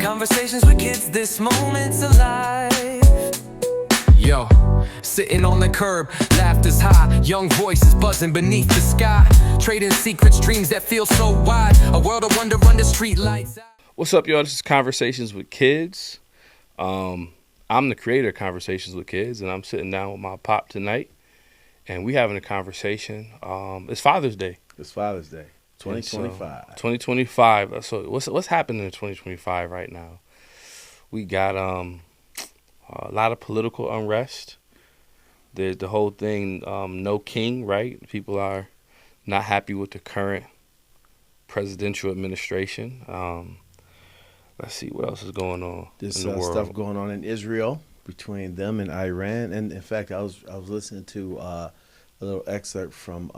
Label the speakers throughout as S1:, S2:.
S1: Conversations with kids, this moment's alive. Yo, sitting on the curb, laughter's high, young voices buzzing beneath the sky, trading secrets, dreams that feel so wide, a world of wonder under street lights.
S2: What's up, y'all? This is Conversations with Kids. I'm the creator of Conversations with Kids, and I'm sitting down with my pop tonight, and we having a conversation. It's Father's Day.
S3: It's Father's Day, 2025.
S2: 2025. So what's happening in 2025 right now? We got a lot of political unrest. There's the whole thing, no king, right? People are not happy with the current presidential administration. Let's see what else is going on.
S3: There's
S2: in the world.
S3: Stuff going on in Israel between them and Iran, and in fact, I was listening to a little excerpt from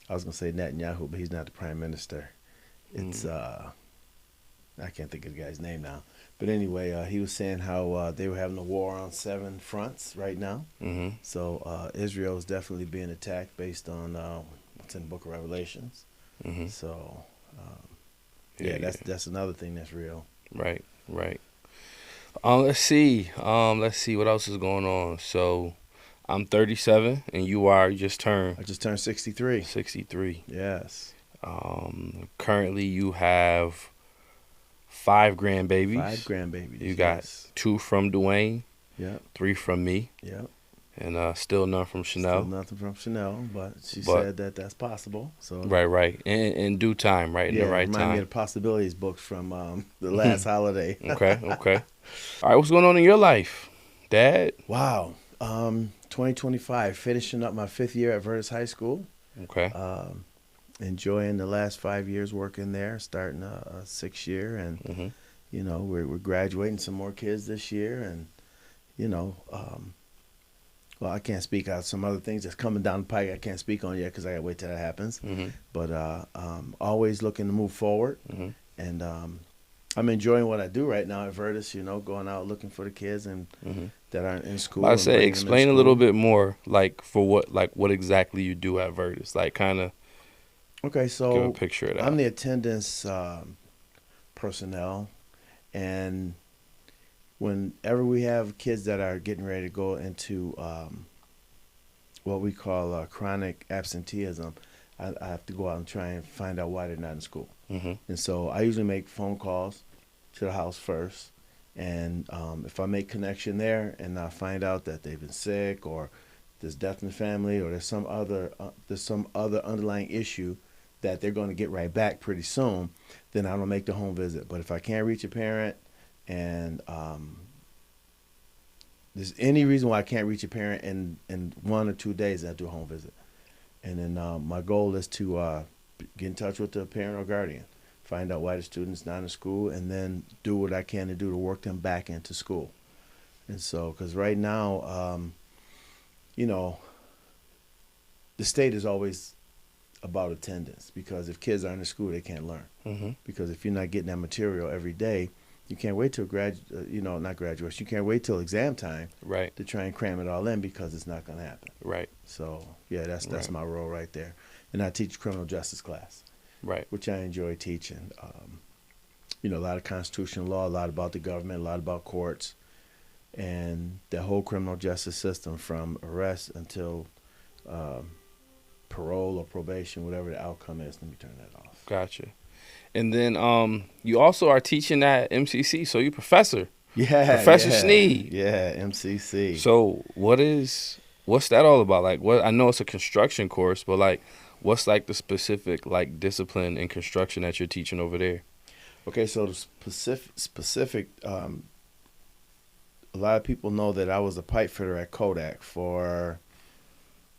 S3: I was gonna say Netanyahu, but he's not the prime minister. It's I can't think of the guy's name now. But anyway, he was saying how they were having a war on 7 fronts right now.
S2: Mm-hmm.
S3: So Israel is definitely being attacked based on what's in the Book of Revelations.
S2: Mm-hmm.
S3: So that's another thing that's real.
S2: Right. Let's see what else is going on. So I'm 37 and you just turned.
S3: I just turned 63.
S2: 63.
S3: Yes.
S2: Currently you have 5 grandbabies.
S3: 5 grandbabies.
S2: You got 2 from Dwayne.
S3: Yep.
S2: 3 from me.
S3: Yep.
S2: And still none from Chanel.
S3: Still nothing from Chanel, but she said that that's possible. So
S2: right. In due time, right? In the right
S3: remind
S2: time.
S3: Me of the possibilities books from the last holiday.
S2: Okay. All right, what's going on in your life, Dad?
S3: Wow. 2025, finishing up my 5th year at Vertis High School.
S2: Okay.
S3: Enjoying the last 5 years working there, starting a 6th year, and we're graduating some more kids this year, and well, I can't speak out some other things that's coming down the pike. I can't speak on yet because I got to wait till that happens.
S2: Mm-hmm.
S3: But always looking to move forward, and I'm enjoying what I do right now at Vertis. Going out looking for the kids and that aren't in school.
S2: I say, explain a little bit more, like what exactly you do at Vertis, like kind of.
S3: Okay, so
S2: give a picture of that.
S3: I'm the attendance personnel, and whenever we have kids that are getting ready to go into what we call chronic absenteeism, I have to go out and try and find out why they're not in school.
S2: Mm-hmm.
S3: And so I usually make phone calls to the house first, and if I make connection there and I find out that they've been sick or there's death in the family or there's some other underlying issue that they're going to get right back pretty soon, then I don't make the home visit. But if I can't reach a parent and there's any reason why I can't reach a parent in 1 or 2 days, I do a home visit. And then my goal is to get in touch with the parent or guardian, find out why the student's not in school, and then do what I can to do to work them back into school. And so, because right now, the state is always about attendance, because if kids aren't in school, they can't learn.
S2: Mm-hmm.
S3: Because if you're not getting that material every day, you can't wait till not graduation. You can't wait till exam time,
S2: right,
S3: to try and cram it all in, because it's not going to happen.
S2: Right.
S3: So that's my role right there, and I teach criminal justice class,
S2: right,
S3: which I enjoy teaching. A lot of constitutional law, a lot about the government, a lot about courts, and the whole criminal justice system from arrest until parole or probation, whatever the outcome is. Let me turn that off.
S2: Gotcha. And then you also are teaching at MCC, so you're professor.
S3: Yeah,
S2: Professor Snead.
S3: Yeah, MCC.
S2: So what's that all about? Like, what? I know it's a construction course, but like, what's like the specific like discipline in construction that you're teaching over there?
S3: Okay, so the specific. A lot of people know that I was a pipe fitter at Kodak for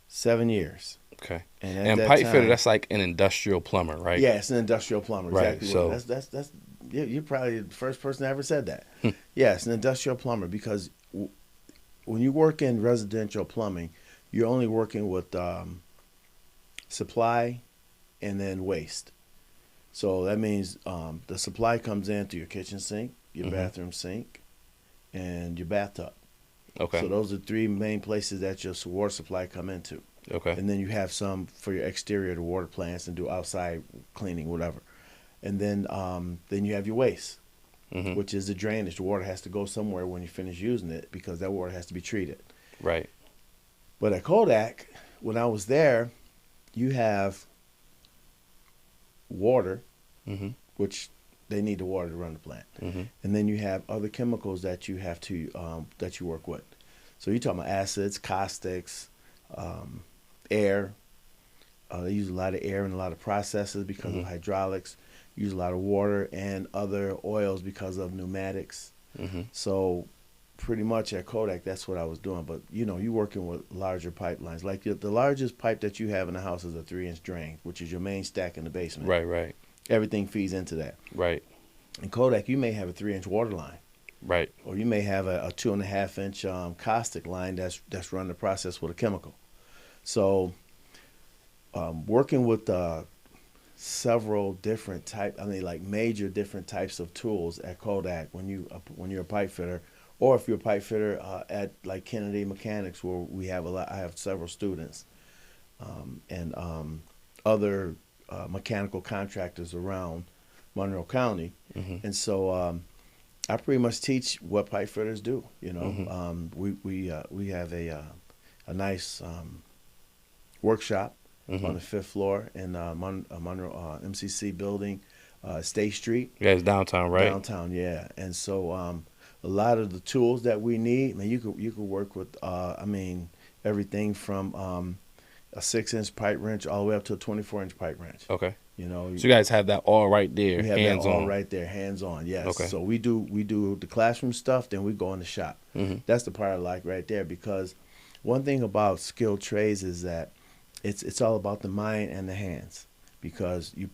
S3: 7 years.
S2: Okay.
S3: And
S2: pipe fitter, that's like an industrial plumber, right?
S3: Yeah, it's an industrial plumber.
S2: Right.
S3: Exactly.
S2: So
S3: that's you're probably the first person that ever said that. Yeah, it's an industrial plumber, because when you work in residential plumbing, you're only working with supply and then waste. So that means the supply comes in through your kitchen sink, your bathroom sink, and your bathtub.
S2: Okay.
S3: So those are 3 main places that your water supply come into.
S2: Okay.
S3: And then you have some for your exterior, the water plants, and do outside cleaning, whatever. And then you have your waste. which is the drainage. The water has to go somewhere when you finish using it because that water has to be treated.
S2: Right.
S3: But at Kodak, when I was there, you have water, which they need the water to run the plant, and then you have other chemicals that you have to that you work with. So you're talking about acids, caustics, air. They use a lot of air in a lot of processes because of hydraulics. Use a lot of water and other oils because of pneumatics. So pretty much at Kodak, that's what I was doing. But, you know, you're working with larger pipelines. Like the largest pipe that you have in the house is a 3-inch drain, which is your main stack in the basement.
S2: Right, right.
S3: Everything feeds into that.
S2: Right.
S3: In Kodak, you may have a 3-inch water line.
S2: Right.
S3: Or you may have a 2.5-inch caustic line that's running the process with a chemical. So working with several different major different types of tools at Kodak when you're a pipe fitter, or if you're a pipe fitter at like Kennedy Mechanics, where we have I have several students, and other mechanical contractors around Monroe County, and so I pretty much teach what pipe fitters do. You know, we have a nice workshop on the 5th floor in Monroe MCC building, State Street.
S2: Yeah, it's downtown, right?
S3: Downtown, yeah. And so a lot of the tools that we need, man, you could work with, everything from a 6-inch pipe wrench all the way up to a 24-inch pipe wrench.
S2: Okay.
S3: You know,
S2: so you guys have that all right there,
S3: we have
S2: hands
S3: that all
S2: on.
S3: right there, hands on. Yes.
S2: Okay.
S3: So we do the classroom stuff, then we go in the shop. That's the part I like right there, because one thing about skilled trades is that it's all about the mind and the hands, because you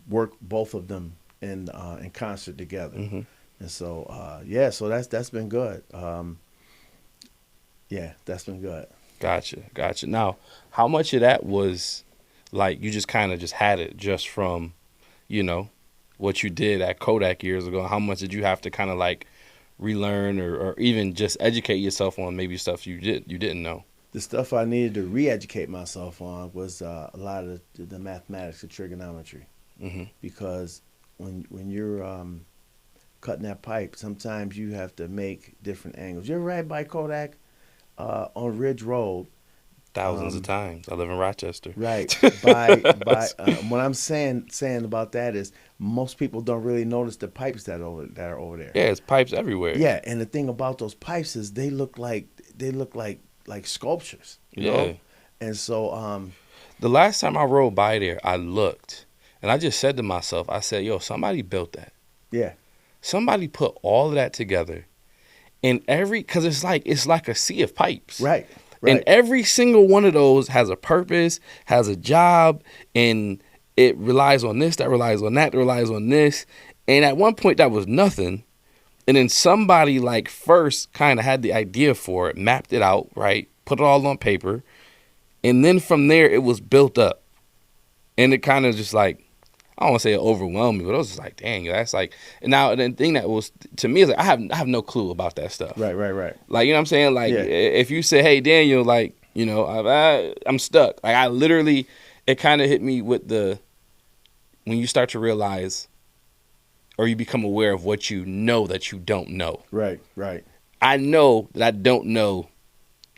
S3: work both of them in concert together. And so so that's been good. That's been good.
S2: Gotcha. Now, how much of that was like you just kind of just had it just from, you know, what you did at Kodak years ago? How much did you have to kind of like relearn or even just educate yourself on maybe stuff you didn't know?
S3: The stuff I needed to re-educate myself on was a lot of the mathematics of trigonometry, because when you're cutting that pipe, sometimes you have to make different angles. You ever ride by Kodak on Ridge Road?
S2: Thousands of times. I live in Rochester.
S3: Right. By what I'm saying about that is most people don't really notice the pipes that are over there.
S2: Yeah, it's pipes everywhere.
S3: Yeah, and the thing about those pipes is they look like sculptures. You know? And so
S2: the last time I rode by there, I looked and I just said to myself, I said, yo, somebody built that.
S3: Yeah.
S2: Somebody put all of that together, and because it's like a sea of pipes.
S3: Right.
S2: And every single one of those has a purpose, has a job, and it relies on this, that relies on that relies on this. And at one point that was nothing. And then somebody like first kind of had the idea for it, mapped it out, right? Put it all on paper. And then from there it was built up. And it kind of just like, I don't want to say it overwhelmed me, but I was just like, dang, that's like, and now the thing that was, to me, is like, I have no clue about that stuff.
S3: Right.
S2: Like, you know what I'm saying? Like, if you say, hey, Daniel, like, you know, I'm stuck. Like, I literally, it kind of hit me with when you start to realize, or you become aware of what you know that you don't know.
S3: Right.
S2: I know that I don't know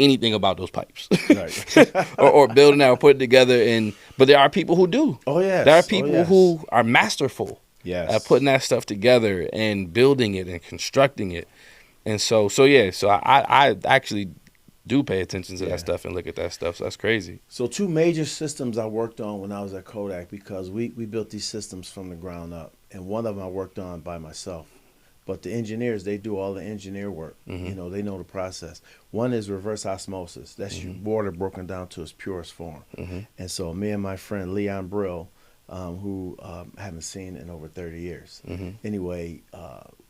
S2: anything about those pipes.
S3: Right.
S2: or building that or putting together. But there are people who do.
S3: Oh, yes.
S2: There are people who are masterful
S3: at
S2: putting that stuff together and building it and constructing it. And so I actually do pay attention to that stuff and look at that stuff. So that's crazy.
S3: So 2 major systems I worked on when I was at Kodak, because we built these systems from the ground up. And one of them I worked on by myself. But the engineers, they do all the engineer work. You know, they know the process. One is reverse osmosis. That's water broken down to its purest form. And so me and my friend Leon Brill, who I haven't seen in over 30 years. Anyway,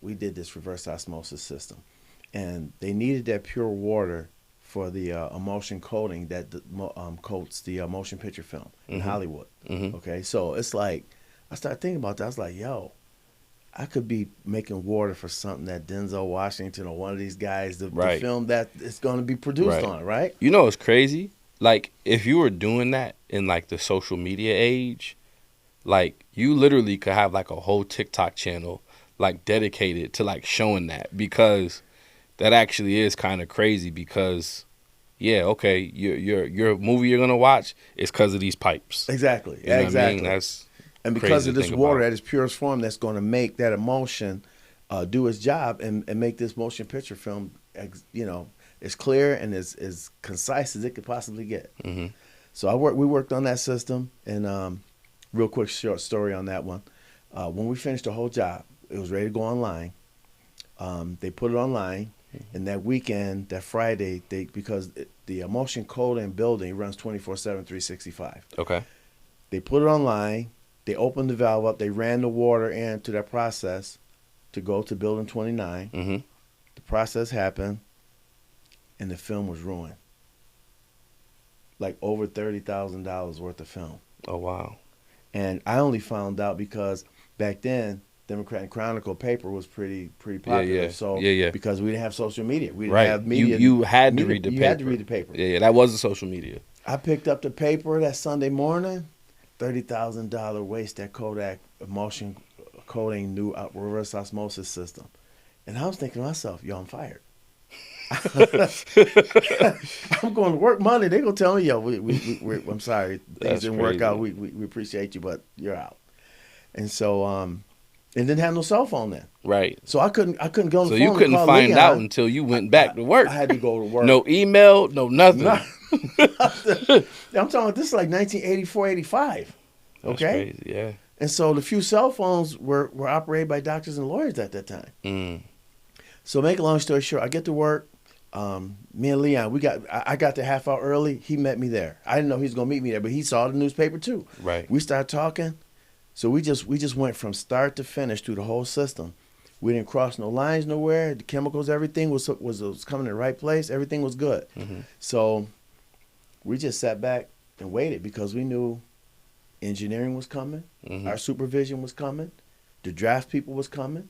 S3: we did this reverse osmosis system. And they needed that pure water for the emulsion coating that coats the motion picture film in Hollywood. Okay, so it's like, I started thinking about that. I was like, yo, I could be making water for something that Denzel Washington or one of these guys, the film that it's going to be produced on, right?
S2: You know, it's crazy. Like, if you were doing that in, like, the social media age, like, you literally could have, like, a whole TikTok channel like dedicated to like showing that, because that actually is kind of crazy. Because yeah, okay, your movie you're gonna watch is because of these pipes.
S3: Exactly.
S2: You know
S3: Exactly.
S2: what I mean? That's
S3: and because
S2: crazy
S3: of
S2: to
S3: this
S2: think
S3: water
S2: about.
S3: at its purest form, that's going to make that emotion do its job and make this motion picture film, as clear and as concise as it could possibly get.
S2: Mm-hmm.
S3: So we worked on that system, and real quick short story on that one. When we finished the whole job, it was ready to go online. They put it online, and that weekend, that Friday, because the motion code and building runs 24/7, 365.
S2: Okay.
S3: They put it online. They opened the valve up. They ran the water into that process to go to building 29.
S2: Mm-hmm.
S3: The process happened, and the film was ruined. Like over $30,000 worth of film.
S2: Oh wow.
S3: And I only found out because back then, Democrat and Chronicle paper was pretty popular.
S2: Yeah.
S3: So
S2: Yeah.
S3: because we didn't have social media, we didn't
S2: Right.
S3: have media.
S2: You had to read the
S3: you
S2: paper.
S3: had to read the paper.
S2: Yeah. That wasn't social media.
S3: I picked up the paper that Sunday morning. $30,000 waste that Kodak motion coding new reverse osmosis system, and I was thinking to myself, "Yo, I'm fired." I'm going to work Monday. They're gonna tell me, "Yo, I'm sorry, things
S2: That's
S3: didn't work
S2: crazy.
S3: out. We appreciate you, but you're out." And so, and didn't have no cell phone then,
S2: Right.
S3: so I couldn't go on
S2: So
S3: the phone.
S2: you
S3: and
S2: couldn't
S3: call
S2: find
S3: Leon.
S2: out until you went back to work.
S3: I had to go to work.
S2: No email, no nothing.
S3: No. I'm talking about this is like 1984, 85.
S2: That's
S3: Okay.
S2: crazy. Yeah.
S3: And so the few cell phones were operated by doctors and lawyers at that time.
S2: Mm.
S3: So make a long story short, I get to work. Me and Leon, I got there half hour early. He met me there. I didn't know he was gonna meet me there, but he saw the newspaper too.
S2: Right.
S3: We started talking. So we just went from start to finish through the whole system. We didn't cross no lines nowhere. The chemicals, everything was coming in the right place. Everything was good.
S2: Mm-hmm.
S3: So we just sat back and waited because we knew engineering was coming.
S2: Mm-hmm.
S3: Our supervision was coming. The draft people was coming.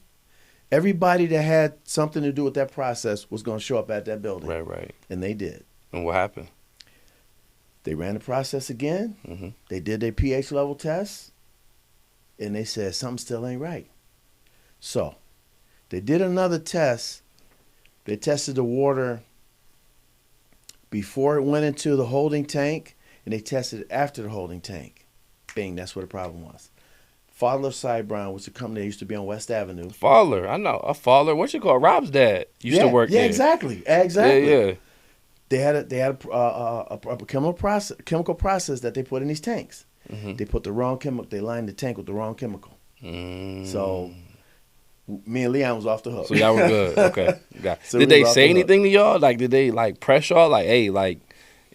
S3: Everybody that had something to do with that process was going to show up at that building.
S2: Right.
S3: And they did.
S2: And what happened?
S3: They ran the process again.
S2: Mm-hmm.
S3: They did their pH level tests. And they said something still ain't right. So they did another test. They tested the water before it went into the holding tank, and they tested it after the holding tank. Bing, that's where the problem was. Fowler Brown, which is a company that used to be on West Avenue.
S2: Fowler. I know. A Fowler. What you call Rob's dad used to work there.
S3: Yeah, exactly.
S2: Yeah.
S3: They had a chemical process that they put in these tanks.
S2: Mm-hmm.
S3: They put the wrong chemical. They lined the tank with the wrong chemical.
S2: Mm.
S3: So me and Leon was off the hook.
S2: So y'all were good. Okay. Got.
S3: So
S2: Did
S3: we
S2: they
S3: was off
S2: say
S3: the hook.
S2: anything to y'all? Like, did they like press y'all? Like, hey, like,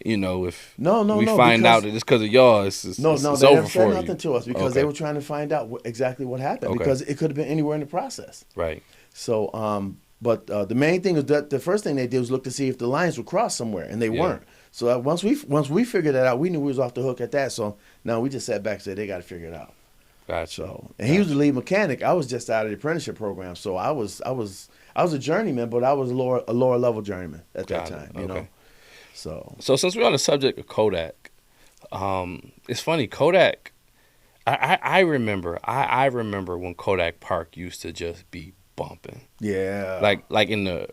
S2: if
S3: No,
S2: we find out that it's because of y'all, it's
S3: they
S2: over
S3: never
S2: for
S3: said
S2: you.
S3: nothing to us because they were trying to find out exactly what happened
S2: Okay.
S3: because it could have been anywhere in the process.
S2: Right.
S3: So, but the main thing is that the first thing they did was look to see if the lines were crossed somewhere, and they weren't. So once we figured that out, we knew we was off the hook at that. So now we just sat back and said they got to figure it out.
S2: Gotcha.
S3: So, and he was the lead mechanic. I was just out of the apprenticeship program, so I was a journeyman, but I was a lower level journeyman at that time. You know. So
S2: since we're on the subject of Kodak, it's funny. Kodak, I remember when Kodak Park used to just be bumping.
S3: yeah,
S2: Like in the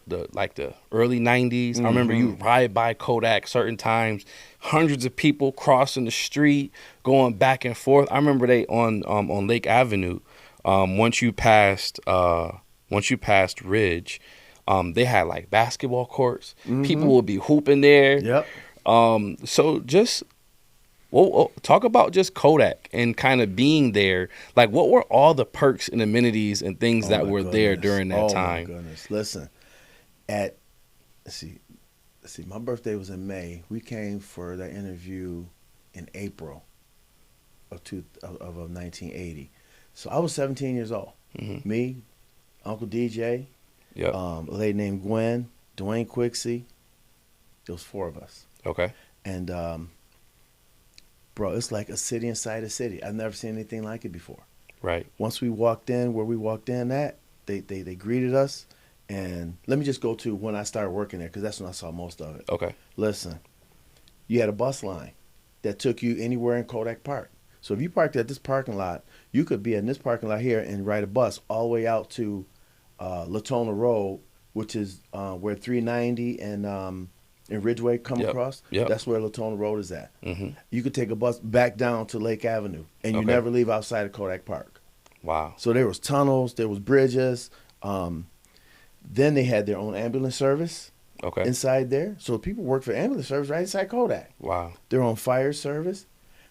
S2: early 90s. I remember you ride by Kodak certain times, hundreds of people crossing the street, going back and forth. I remember they on Lake Avenue, once you passed Ridge, they had like basketball courts. People would be hooping there.
S3: Yep.
S2: So just talk about just Kodak and kind of being there. Like, what were all the perks and amenities and things that were there during that time?
S3: Oh my goodness! Listen, let's see, my birthday was in May. We came for that interview in April of 1980. So I was 17 years old.
S2: Mm-hmm.
S3: Me, Uncle DJ,
S2: Yep.
S3: a lady named Gwen, Dwayne Quixie. There was 4 of us.
S2: Okay.
S3: And bro, it's like a city inside a city. I've never seen anything like it before.
S2: Right.
S3: Once we walked in, where we walked in at, they greeted us. And let me just go to when I started working there, because that's when I saw most of it.
S2: Okay.
S3: Listen, you had a bus line that took you anywhere in Kodak Park. So if you parked at this parking lot, you could be in this parking lot here and ride a bus all the way out to Latona Road, which is where 390 and Ridgeway come across.
S2: Yep.
S3: That's where Latona Road is at.
S2: Mm-hmm.
S3: You could take a bus back down to Lake Avenue, and you never leave outside of Kodak Park.
S2: Wow.
S3: So there was tunnels, there was bridges. Then they had their own ambulance service inside there. So people work for ambulance service right inside Kodak.
S2: Wow.
S3: Their own fire service.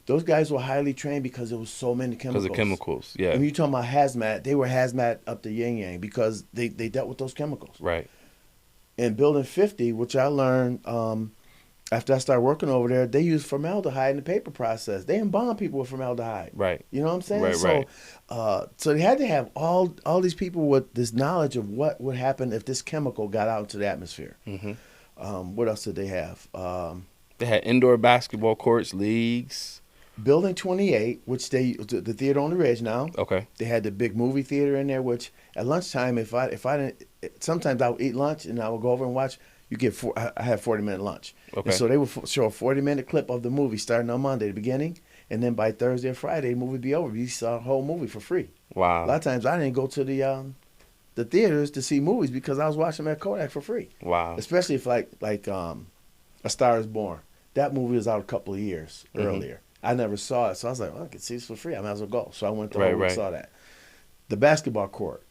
S3: Those guys were highly trained because there was so many chemicals.
S2: Because of chemicals, yeah.
S3: And you talking about hazmat, they were hazmat up to yin yang because they dealt with those chemicals.
S2: Right.
S3: In Building 50, which I learned after I started working over there, they use formaldehyde in the paper process. They embalm people with formaldehyde.
S2: Right.
S3: You know what I'm saying?
S2: Right,
S3: So they had to have all these people with this knowledge of what would happen if this chemical got out into the atmosphere.
S2: Mm-hmm.
S3: What else did they have?
S2: They had indoor basketball courts, leagues.
S3: Building 28, which the theater on the ridge now.
S2: Okay.
S3: They had the big movie theater in there, which at lunchtime, if I didn't, sometimes I would eat lunch and I would go over and watch. I had 40-minute lunch.
S2: Okay.
S3: And so they would show a 40-minute clip of the movie starting on Monday, the beginning, and then by Thursday or Friday, the movie would be over. You saw the whole movie for free.
S2: Wow.
S3: A lot of times I didn't go to the theaters to see movies because I was watching them at Kodak for free.
S2: Wow.
S3: Especially if like A Star Is Born. That movie was out a couple of years earlier. I never saw it, so I was like, well, I could see this for free. I might as well go. So I went to and saw that. The basketball court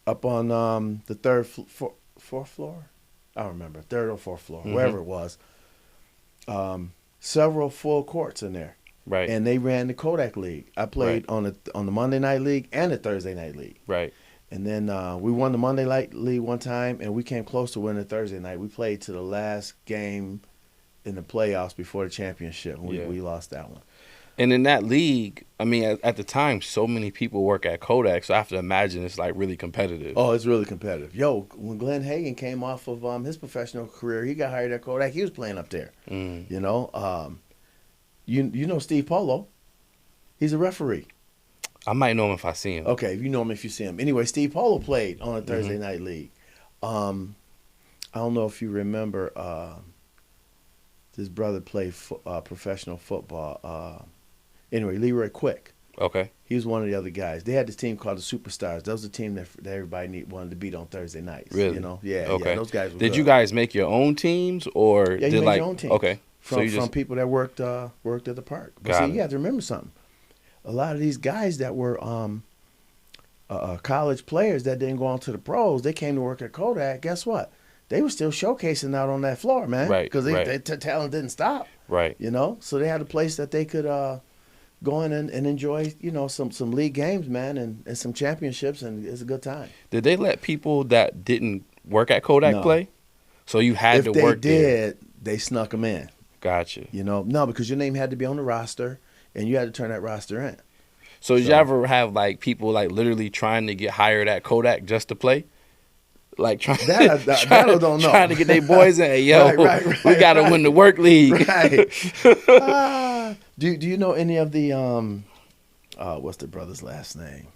S3: up on the fourth floor? I don't remember, third or fourth floor, wherever it was. Several full courts in there.
S2: Right.
S3: And they ran the Kodak League. I played on the Monday Night League and the Thursday Night League.
S2: Right.
S3: And then we won the Monday Night League one time, and we came close to winning the Thursday night. We played to the last game in the playoffs before the championship. We lost that one.
S2: And in that league, I mean, at the time, so many people work at Kodak, so I have to imagine it's like really competitive.
S3: Oh, it's really competitive. Yo, when Glenn Hagan came off of his professional career, he got hired at Kodak. He was playing up there. You know, you know Steve Polo. He's a referee.
S2: I might know him if I see him.
S3: Okay, you know him if you see him. Anyway, Steve Polo played on a Thursday night league. I don't know if you remember. His brother played professional football. Anyway, Leroy Quick.
S2: Okay.
S3: He was one of the other guys. They had this team called the Superstars. That was the team that everybody wanted to beat on Thursday nights.
S2: Really?
S3: You know? Yeah.
S2: Okay.
S3: Yeah, those guys were
S2: Did
S3: good.
S2: you guys make your own teams, or
S3: Yeah, you
S2: did
S3: made your own teams.
S2: Okay.
S3: From people that worked at the park. But see, you have to remember something. A lot of these guys that were college players that didn't go on to the pros, they came to work at Kodak. Guess what? They were still showcasing out on that floor, man.
S2: Right.
S3: Because their talent didn't stop.
S2: Right.
S3: You know? So they had a place that they could go in and enjoy, you know, some league games, man, and some championships, and it's a good time.
S2: Did they let people that didn't work at Kodak play? So you had to work there.
S3: If they did, they snuck them in.
S2: Gotcha.
S3: You know? No, because your name had to be on the roster, and you had to turn that roster in.
S2: So did you ever have, like, people, like, literally trying to get hired at Kodak just to play? Like, trying
S3: I don't know.
S2: Trying to get their boys in. Hey, yo, we got to win the work league.
S3: Right. Do you know any of the, what's the brother's last name?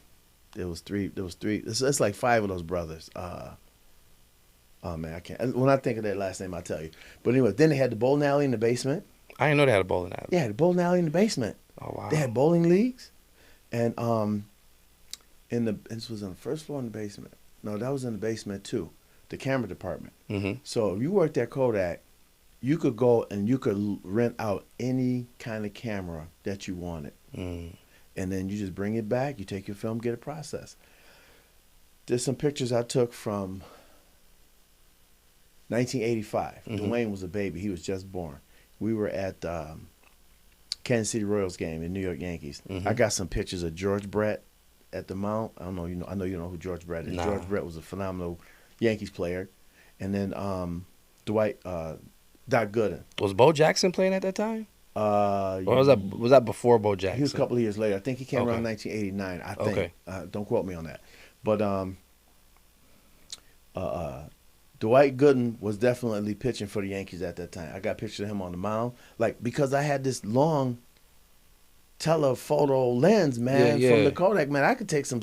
S3: There was three. It's like five of those brothers. Oh, man, I can't. When I think of that last name, I'll tell you. But anyway, then they had the bowling alley in the basement.
S2: I didn't know they had a bowling alley.
S3: Yeah, the bowling alley in the basement.
S2: Oh, wow.
S3: They had bowling leagues. And this was on the first floor in the basement. No, that was in the basement too, the camera department.
S2: Mm-hmm.
S3: So if you worked at Kodak, you could go and you could rent out any kind of camera that you wanted. And then you just bring it back, you take your film, get it processed. There's some pictures I took from 1985. Dwayne was a baby. He was just born. We were at Kansas City Royals game in New York Yankees. I got some pictures of George Brett at the Mount. I know you know who George Brett is.
S2: Nah.
S3: George Brett was a phenomenal Yankees player. And then Doc Gooden.
S2: Was Bo Jackson playing at that time? Or was that before Bo Jackson?
S3: He was a couple of years later. I think he came around 1989, I think.
S2: Okay.
S3: Don't quote me on that. But Dwight Gooden was definitely pitching for the Yankees at that time. I got pictures of him on the mound. Like, because I had this long telephoto lens, man, from the Kodak, man. I took some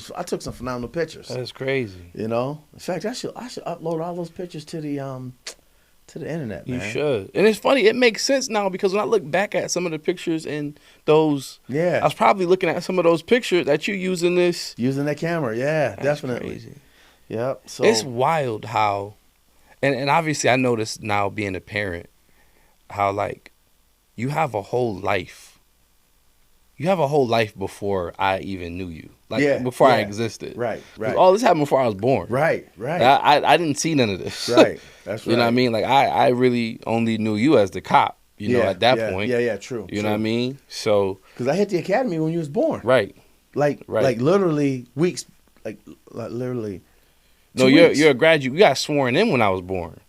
S3: phenomenal pictures.
S2: That's crazy.
S3: You know? In fact, I should upload all those pictures to to the internet, man.
S2: You should. And it's funny. It makes sense now because when I look back at some of the pictures in those, I was probably looking at some of those pictures that you using this.
S3: Using that camera, yeah,
S2: That's
S3: definitely.
S2: crazy.
S3: Yep. So
S2: it's wild how, and obviously I noticed now being a parent, how like you have a whole life. You have a whole life before I even knew you. Like before I existed.
S3: Right.
S2: All this happened before I was born.
S3: Right.
S2: I didn't see none of this.
S3: Right. That's right.
S2: You know what I mean? Like I really only knew you as the cop, you know, at that point.
S3: Yeah, true.
S2: You know what I mean? So
S3: because I hit the academy when you was born.
S2: Right.
S3: Like literally weeks, like literally.
S2: No, you're a graduate. You got sworn in when I was born.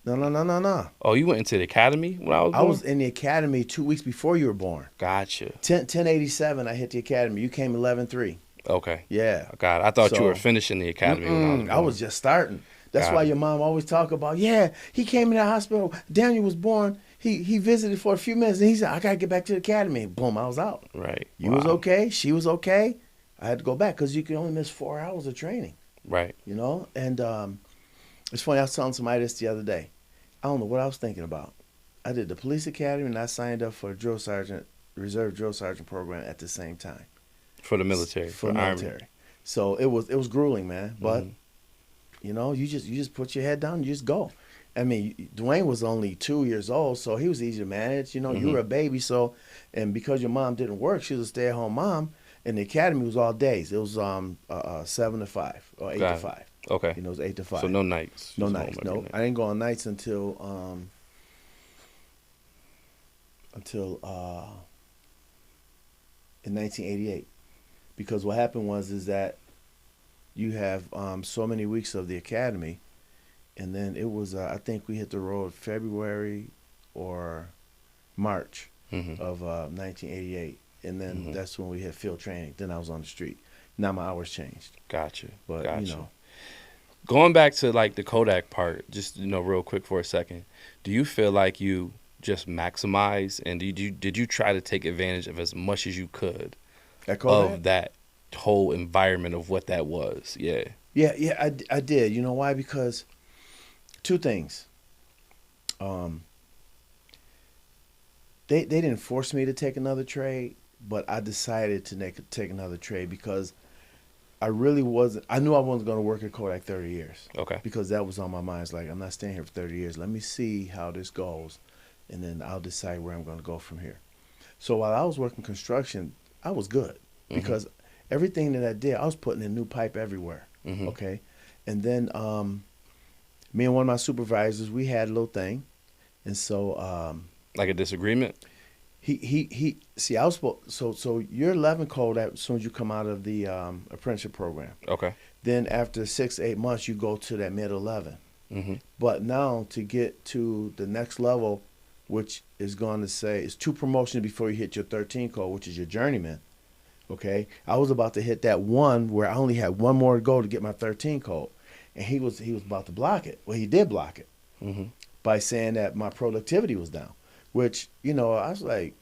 S3: No.
S2: Oh, you went into the academy when I was born?
S3: I was in the academy 2 weeks before you were born.
S2: Gotcha.
S3: 1087, I hit the academy. You came 11-3.
S2: Okay.
S3: Yeah.
S2: God, I thought you were finishing the academy when I was born.
S3: I was just starting. That's why your mom always talk about, he came in the hospital. Daniel was born. He visited for a few minutes, and he said, I got to get back to the academy. Boom, I was out.
S2: Right.
S3: You was okay. She was okay. I had to go back because you can only miss 4 hours of training.
S2: Right.
S3: You know? And it's funny, I was telling somebody this the other day. I don't know what I was thinking about. I did the police academy, and I signed up for a reserve drill sergeant program at the same time.
S2: For the military.
S3: For the military. Army. So it was grueling, man. But you know, you just put your head down and you just go. I mean, Dwayne was only 2 years old, so he was easy to manage. You know, you were a baby, so and because your mom didn't work, she was a stay-at-home mom. And the academy was all days. It was 7 to 5 or 8 to 5.
S2: Okay.
S3: You know, it was 8 to 5.
S2: So no nights.
S3: No nights. No, I didn't go on nights until in 1988, because what happened is that you have so many weeks of the academy, and then it was I think we hit the road February or March of 1988, and then that's when we hit field training. Then I was on the street. Now my hours changed.
S2: Gotcha.
S3: But you know.
S2: Going back to like the Kodak part, just real quick for a second, do you feel like you just maximize and did you try to take advantage of as much as you could of that whole environment of what that was? Yeah.
S3: Yeah, I did. You know why? Because two things. They didn't force me to take another trade, but I decided to take another trade because I really wasn't. I knew I wasn't going to work at Kodak 30 years.
S2: Okay.
S3: Because that was on my mind. It's like, I'm not staying here for 30 years. Let me see how this goes, and then I'll decide where I'm going to go from here. So while I was working construction, I was good because everything that I did, I was putting in new pipe everywhere. Okay. And then me and one of my supervisors, we had a little thing. And so.
S2: Like a disagreement?
S3: He see, I was supposed, so you're 11 code as soon as you come out of the apprenticeship program.
S2: Okay.
S3: Then after 6 to 8 months, you go to that mid 11. But now to get to the next level, which is going to say it's 2 promotions before you hit your 13 code, which is your journeyman. Okay. I was about to hit that one where I only had one more to go to get my 13 code, and he was about to block it. Well, he did block it by saying that my productivity was down. Which, I was like,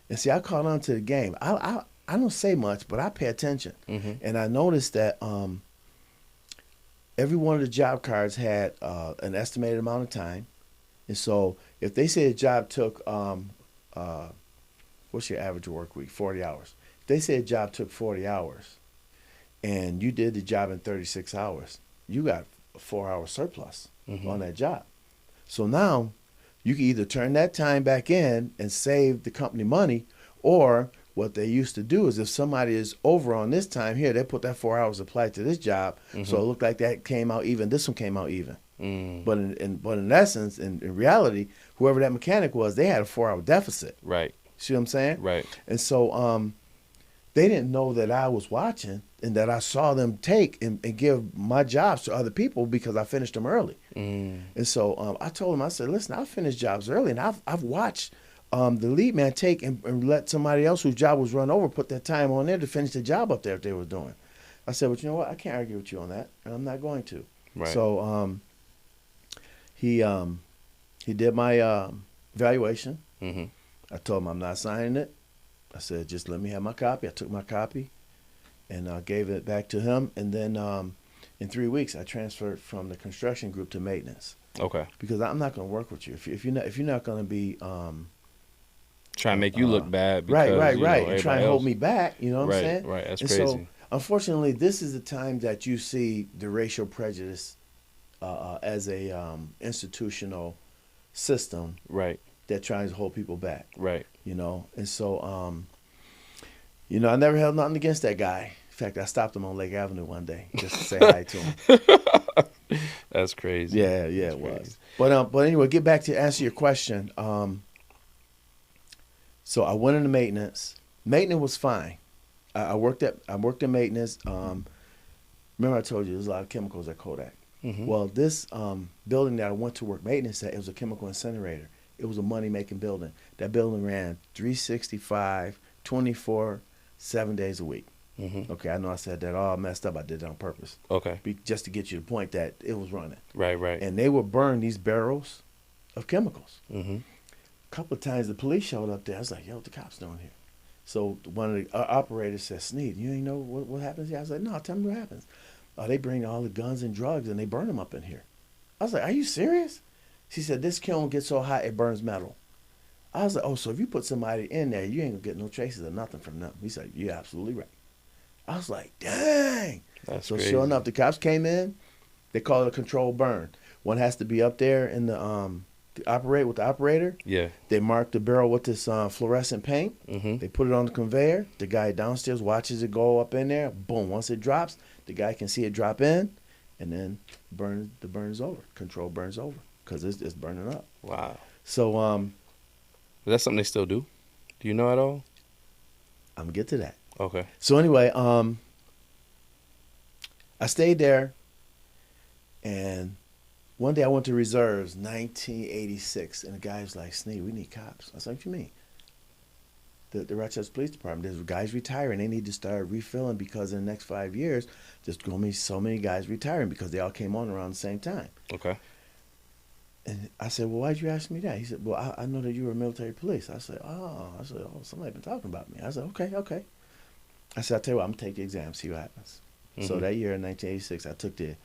S3: and see, I caught on to the game. I don't say much, but I pay attention. And I noticed that every one of the job cards had an estimated amount of time. And so if they say a job took, what's your average work week? 40 hours. If they say a job took 40 hours and you did the job in 36 hours, you got a 4-hour surplus on that job. So now, you can either turn that time back in and save the company money, or what they used to do is if somebody is over on this time here, they put that 4 hours applied to this job, so it looked like that came out even. This one came out even. But in essence, in reality, whoever that mechanic was, they had a 4-hour deficit.
S2: Right.
S3: See what I'm saying?
S2: Right.
S3: And so they didn't know that I was watching and that I saw them take and give my jobs to other people because I finished them early. And so I told them, I said, listen, I'll finish jobs early, and I've watched the lead man take and let somebody else whose job was run over put that time on there to finish the job up there if they were doing. I said, but you know what? I can't argue with you on that, and I'm not going to.
S2: Right.
S3: So he did my evaluation. I told him I'm not signing it. I said, just let me have my copy. I took my copy and gave it back to him. And then in 3 weeks, I transferred from the construction group to maintenance.
S2: Okay.
S3: because I'm not going to work with you if you're not going to be
S2: Trying to make you look bad
S3: right,
S2: because
S3: and try and hold me back. You know what I'm
S2: Right,
S3: saying?
S2: right. That's
S3: And
S2: crazy.
S3: so, unfortunately, this is the time that you see the racial prejudice as a institutional system
S2: Right,
S3: that tries to hold people back.
S2: right.
S3: You know, and so I never held nothing against that guy. In fact, I stopped him on Lake Avenue one day just to say hi to him.
S2: That's crazy.
S3: Yeah,
S2: That's
S3: it
S2: crazy.
S3: was. But anyway, get back to answer your question. So I went into maintenance. Maintenance was fine. I worked in maintenance. Remember I told you there's a lot of chemicals at Kodak.
S2: Mhm.
S3: Well, this building that I went to work maintenance at, it was a chemical incinerator. It was a money-making building. That building ran 365, 24, 7 days a week.
S2: Mhm.
S3: Okay, I know I said that all messed up. I did it on purpose.
S2: Okay.
S3: Just to get you to the point that it was running.
S2: Right, right.
S3: And they would burn these barrels of chemicals.
S2: Mhm.
S3: A couple of times the police showed up there. I was like, yo, what the cops doing here? So one of the operators said, Snead, you ain't know what happens here? I was like, no, tell me what happens. They bring all the guns and drugs and they burn them up in here. I was like, are you serious? She said, this kiln gets so hot it burns metal. I was like, oh, so if you put somebody in there, you ain't gonna get no traces of nothing from them. He said, you're absolutely right. I was like, dang.
S2: That's
S3: So
S2: crazy.
S3: sure enough, the cops came in. They call it a controlled burn. One has to be up there in the to operate with the operator.
S2: Yeah.
S3: They mark the barrel with this fluorescent paint.
S2: Mhm.
S3: They put it on the conveyor. The guy downstairs watches it go up in there. Boom. Once it drops, the guy can see it drop in, and then the burn is over. Control burns over because it's burning up.
S2: Wow.
S3: So
S2: Is that something they still do? Do you know at all?
S3: I'm gonna get to that.
S2: Okay.
S3: So anyway, I stayed there, and one day I went to reserves, 1986, and the guy was like, Snead, we need cops. I was like, what you mean? The Rochester Police Department, there's guys retiring. They need to start refilling because in the next 5 years, there's going to be so many guys retiring because they all came on around the same time.
S2: Okay.
S3: And I said, well, why'd you ask me that? He said, well, I know that you were military police. I said, oh, somebody been talking about me. I said, okay. I said, I'll tell you what, I'm going to take the exam, see what happens.
S2: Mhm.
S3: So that year in 1986, I took the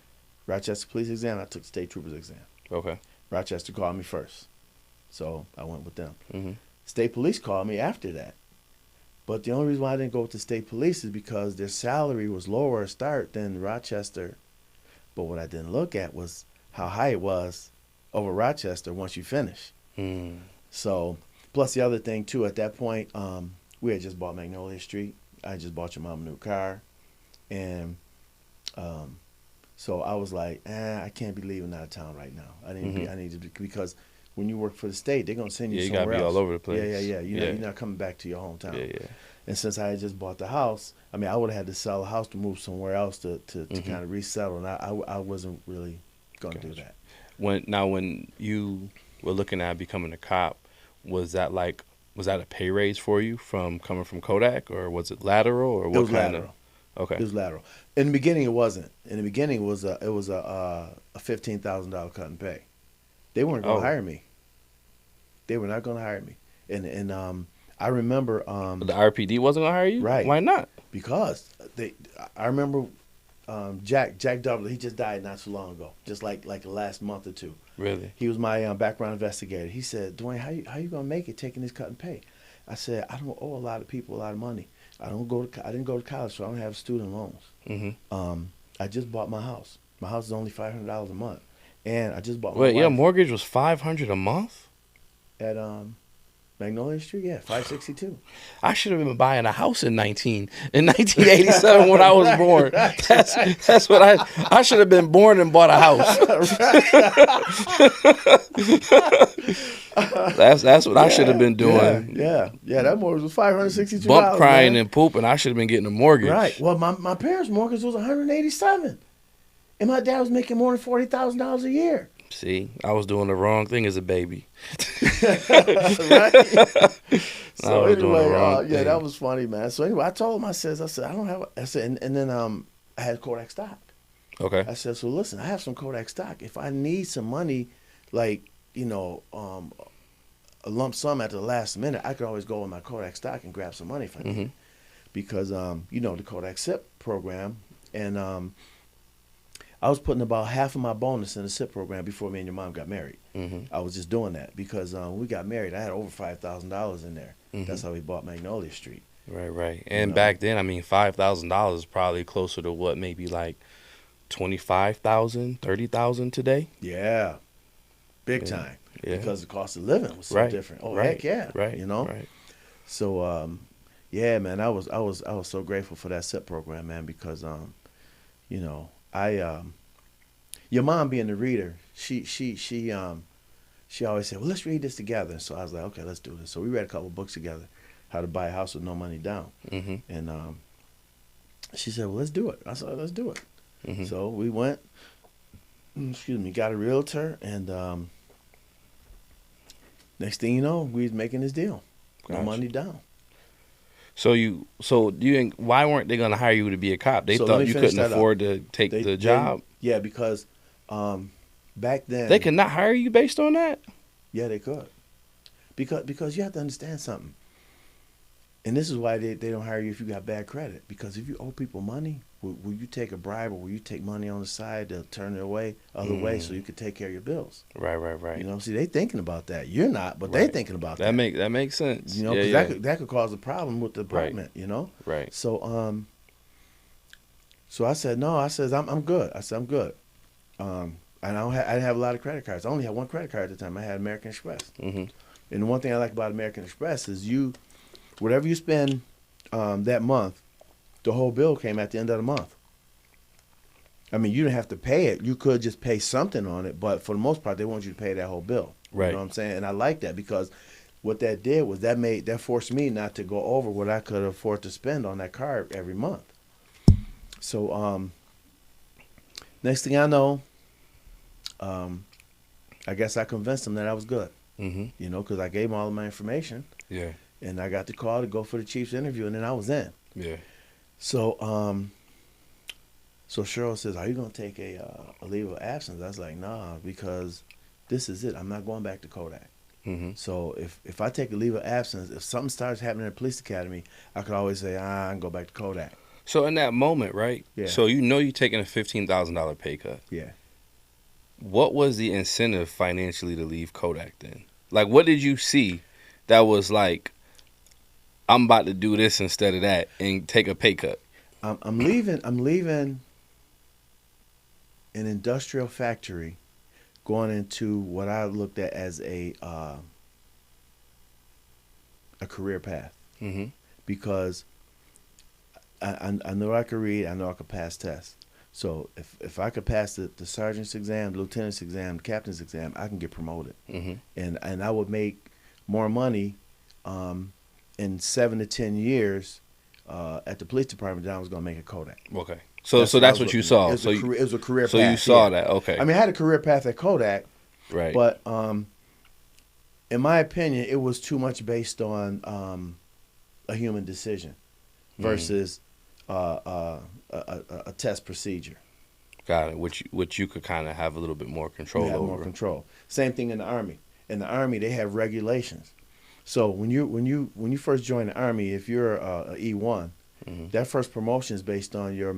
S3: Rochester Police exam. I took the State Troopers exam.
S2: Okay.
S3: Rochester called me first. So I went with them.
S2: Mhm.
S3: State Police called me after that. But the only reason why I didn't go with the State Police is because their salary was lower to start than Rochester. But what I didn't look at was how high it was over Rochester once you finish.
S2: Mm.
S3: So, plus the other thing too, at that point, we had just bought Magnolia Street. I just bought your mom a new car. And so I was like, I can't be leaving out of town right now. I need to be, because when you work for the state, they're gonna send you
S2: You
S3: somewhere
S2: gotta be
S3: else.
S2: all over the place.
S3: Yeah. You're not coming back to your hometown.
S2: Yeah.
S3: And since I had just bought the house, I mean, I would have had to sell the house to move somewhere else to kind of resettle, and I wasn't really gonna do that.
S2: When you were looking at becoming a cop, was that a pay raise for you from coming from Kodak, or was it lateral, or what
S3: It was
S2: kind
S3: lateral.
S2: of? Okay.
S3: It was lateral. In the beginning, it wasn't. In the beginning, it was a $15,000 cut in pay. They weren't going to hire me. They were not going to hire me. And I remember
S2: The RPD wasn't gonna hire you,
S3: Right.
S2: Why not?
S3: because I remember Jack Doubler. He just died not too long ago, just like the last month or two.
S2: Really?
S3: He was my background investigator. He said, Dwayne, how you gonna make it taking this cut and pay? I said, I don't owe a lot of people a lot of money. I didn't go to college, so I don't have student loans.
S2: Mm-hmm.
S3: I just bought my house. My house is only $500 a month, and I just bought my
S2: Wait, your
S3: wife
S2: mortgage was $500 a month?
S3: at Magnolia Street. Yeah, 562.
S2: I should have been buying a house in 1987 when I was born. That's what I should have been born and bought a house. That's what I should have been doing.
S3: Yeah. That mortgage was $562.
S2: Bump crying
S3: man.
S2: and pooping. I should have been getting a mortgage.
S3: Right. Well, my parents' mortgage was $187, and my dad was making more than $40,000 a year.
S2: See, I was doing the wrong thing as a baby.
S3: Right. So
S2: I was doing the
S3: anyway,
S2: wrong thing.
S3: that was funny, man. So anyway, I told him, I said, I don't have. I said, and then I had Kodak stock.
S2: Okay.
S3: I said, so listen, I have some Kodak stock. If I need some money, like a lump sum at the last minute, I could always go in my Kodak stock and grab some money if I need.
S2: Mhm.
S3: Because the Kodak SIP program, and I was putting about half of my bonus in the SIP program before me and your mom got married.
S2: Mm-hmm.
S3: I was just doing that because when we got married, I had over $5,000 in there.
S2: Mm-hmm.
S3: That's how we bought Magnolia Street.
S2: Right. And
S3: know?
S2: back then, I mean, $5,000 is probably closer to what, maybe like 25,000, 30,000 today.
S3: Yeah, big
S2: Yeah.
S3: time.
S2: Yeah.
S3: Because the cost of living was so
S2: Right.
S3: different. Oh,
S2: Right.
S3: heck yeah.
S2: Right.
S3: You know?
S2: Right.
S3: So, yeah, man, I was so grateful for that SIP program, man, because, you know, your mom being the reader, she always said, well, let's read this together. So I was like, okay, let's do this. So we read a couple books together, How to Buy a House with No Money Down.
S2: Mm-hmm.
S3: And she said, well, let's do it. I said, let's do it.
S2: Mm-hmm.
S3: So we went, got a realtor, and next thing you know, we was making this deal. No
S2: Gotcha.
S3: money down.
S2: So why weren't they going to hire you to be a cop? They
S3: So let
S2: thought
S3: me
S2: you
S3: finish
S2: couldn't
S3: that up.
S2: afford to take the job.
S3: Yeah, because back then
S2: They could not hire you based on that.
S3: Yeah, they could. Because you have to understand something. And this is why they don't hire you if you got bad credit. Because if you owe people money, will you take a bribe or will you take money on the side to turn it away other way so you could take care of your bills?
S2: Right.
S3: You know, see, they thinking about that. You're not, but they thinking about that.
S2: That makes sense.
S3: You know, because that could cause a problem with the apartment. You know.
S2: Right.
S3: So so I said no. I said I'm good. I said I'm good. And I didn't have a lot of credit cards. I only had one credit card at the time. I had American Express.
S2: Mm-hmm.
S3: And the one thing I like about American Express is whatever you spend that month, the whole bill came at the end of the month. I mean, you didn't have to pay it. You could just pay something on it, but for the most part, they want you to pay that whole bill.
S2: Right.
S3: You know what I'm saying? And I like that because what that did was that forced me not to go over what I could afford to spend on that card every month. So next thing I know, I guess I convinced them that I was good.
S2: Mm-hmm.
S3: You know, because I gave them all of my information.
S2: Yeah.
S3: And I got the call to go for the chief's interview, and then I was in.
S2: Yeah.
S3: So, so Cheryl says, "Are you gonna take a leave of absence?" I was like, "Nah, because this is it. I'm not going back to Kodak."
S2: Mm-hmm.
S3: So if I take a leave of absence, if something starts happening at the police academy, I could always say, I can go back to Kodak.
S2: So in that moment, right?
S3: Yeah.
S2: So you're taking a $15,000 pay cut.
S3: Yeah.
S2: What was the incentive financially to leave Kodak then? Like, what did you see that was like, I'm about to do this instead of that and take a pay cut?
S3: I'm leaving an industrial factory, going into what I looked at as a career path.
S2: Mm-hmm.
S3: Because I know I could read, I know I could pass tests. So if I could pass the sergeant's exam, the lieutenant's exam, the captain's exam, I can get promoted.
S2: Mm-hmm.
S3: And I would make more money in 7 to 10 years at the police department than I was going to make at Kodak.
S2: Okay. So that's what you saw.
S3: It was a career path.
S2: So you saw that. Okay.
S3: I mean, I had a career path at Kodak.
S2: Right.
S3: But in my opinion, it was too much based on a human decision versus a test procedure.
S2: Got it. Which you could kind of have a little bit more control
S3: You have
S2: over.
S3: more control. Same thing in the Army. In the Army, they have regulations. So when you first join the Army, if you're a E1,
S2: Mm-hmm.
S3: that first promotion is based on your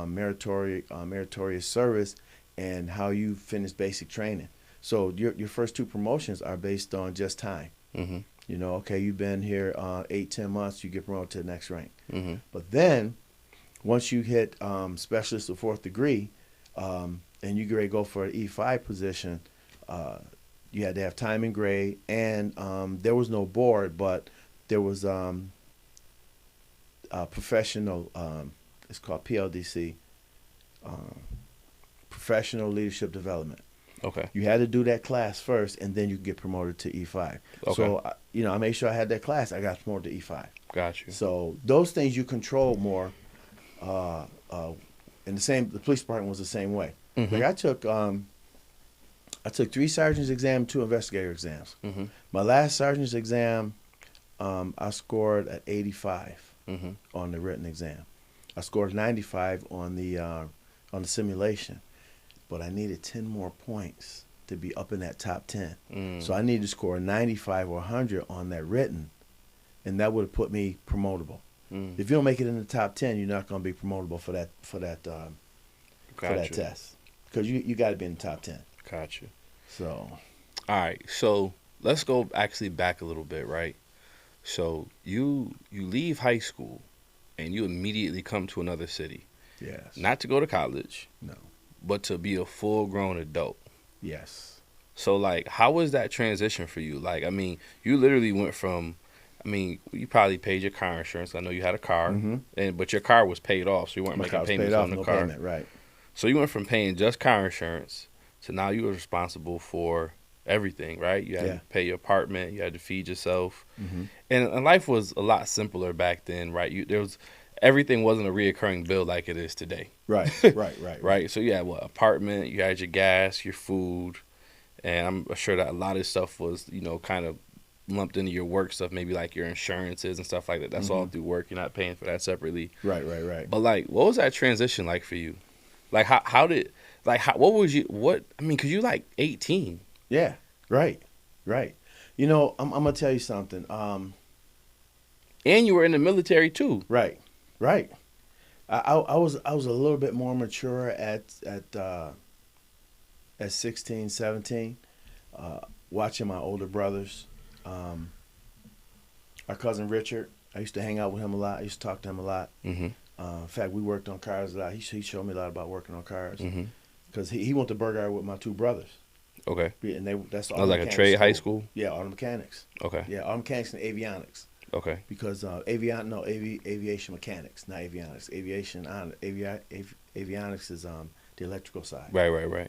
S3: meritorious service and how you finish basic training. So your first two promotions are based on just time.
S2: Mm-hmm.
S3: You know, okay, you've been here 8-10 months, you get promoted to the next rank.
S2: Mm-hmm.
S3: But then, once you hit specialist of 4th degree, and you get ready to go for an E5 position, you had to have time and grade, and there was no board, but there was professional, it's called PLDC, Professional Leadership Development.
S2: Okay.
S3: You had to do that class first, and then you could get promoted to E5.
S2: Okay.
S3: So, I made sure I had that class. I got promoted to E5.
S2: Got you.
S3: So those things you control more. And the police department was the same way.
S2: Mm-hmm.
S3: Like I took 3 sergeant's exams, 2 investigator exams.
S2: Mm-hmm.
S3: My last sergeant's exam, I scored at 85
S2: Mm-hmm.
S3: on the written exam. I scored 95 on the simulation, but I needed 10 more points to be up in that top 10.
S2: Mm.
S3: So I needed to score 95 or 100 on that written, and that would have put me promotable.
S2: Mm.
S3: If you don't make it in the top 10, you're not going to be promotable for that
S2: Gotcha.
S3: test. because you got to be in the top 10.
S2: Gotcha.
S3: So,
S2: All right, so let's go actually back a little bit, right? So you leave high school and you immediately come to another city,
S3: yes.
S2: not to go to college,
S3: No.
S2: but to be a full-grown adult.
S3: Yes.
S2: So like, how was that transition for you? Like, I mean, you literally went from, I mean, you probably paid your car insurance. I know you had a car, but your car was paid off, so you weren't
S3: My car
S2: making
S3: was
S2: payments
S3: paid off,
S2: on the
S3: no
S2: car.
S3: payment, right.
S2: So you went from paying just car insurance to now you were responsible for everything, right? You had to pay your apartment, you had to feed yourself, and life was a lot simpler back then, right? Everything wasn't a reoccurring bill like it is today.
S3: Right.
S2: Right. So you had apartment, you had your gas, your food, and I'm sure that a lot of stuff was, kind of lumped into your work stuff, maybe like your insurances and stuff like that. That's all through work. You're not paying for that separately.
S3: Right.
S2: But like, what was that transition like for you? Like, because you like 18.
S3: Yeah. Right. I'm gonna tell you something.
S2: And you were in the military too.
S3: Right. I was a little bit more mature at 16, 17, watching my older brothers. Our cousin Richard, I used to hang out with him a lot. I used to talk to him a lot. In fact, we worked on cars a lot. He showed me a lot about working on cars because he went to Burgard with my two brothers.
S2: Okay.
S3: And that's all.
S2: That was like a trade high school?
S3: Yeah, auto mechanics.
S2: Okay.
S3: Yeah, auto mechanics and avionics.
S2: Okay.
S3: Because aviation mechanics, not avionics. Avionics is the electrical side.
S2: Right.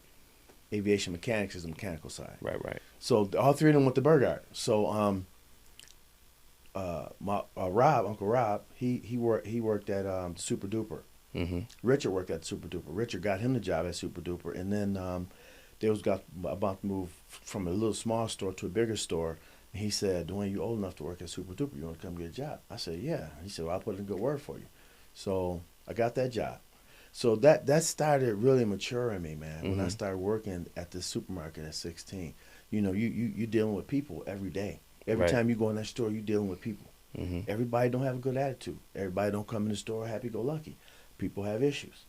S3: Aviation mechanics is the mechanical side.
S2: Right.
S3: So all three of them went to Burgard. So Uncle Rob, he worked at Super Duper. Richard worked at Super Duper. Richard got him the job at Super Duper, and then they was about to move from a little small store to a bigger store. And he said, "Dwayne, you old enough to work at Super Duper. You want to come get a job?" I said, "Yeah." He said, "Well, I'll put in a good word for you." So I got that job. So that started really maturing me, man. When I started working at the supermarket at 16, you dealing with people every day. Every time you go in that store, you dealing with people. Everybody don't have a good attitude. Everybody don't come in the store happy-go-lucky. People have issues,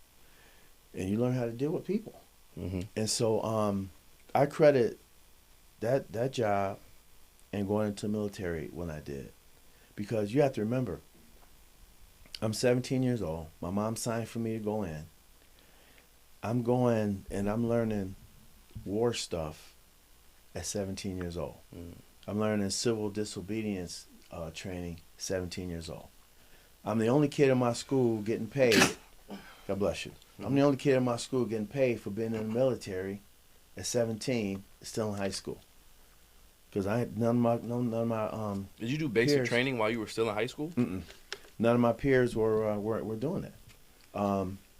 S3: and you learn how to deal with people. And so I credit that job and going into the military when I did, because you have to remember, I'm 17 years old. My mom signed for me to go in. I'm going and I'm learning war stuff at 17 years old. I'm learning civil disobedience training 17 years old. I'm the only kid in my school getting paid. God bless you. I'm the only kid in my school getting paid for being in the military at 17, still in high school. Because none of my
S2: Did you do basic
S3: peers,
S2: training while you were still in high school?
S3: None of my peers were doing that.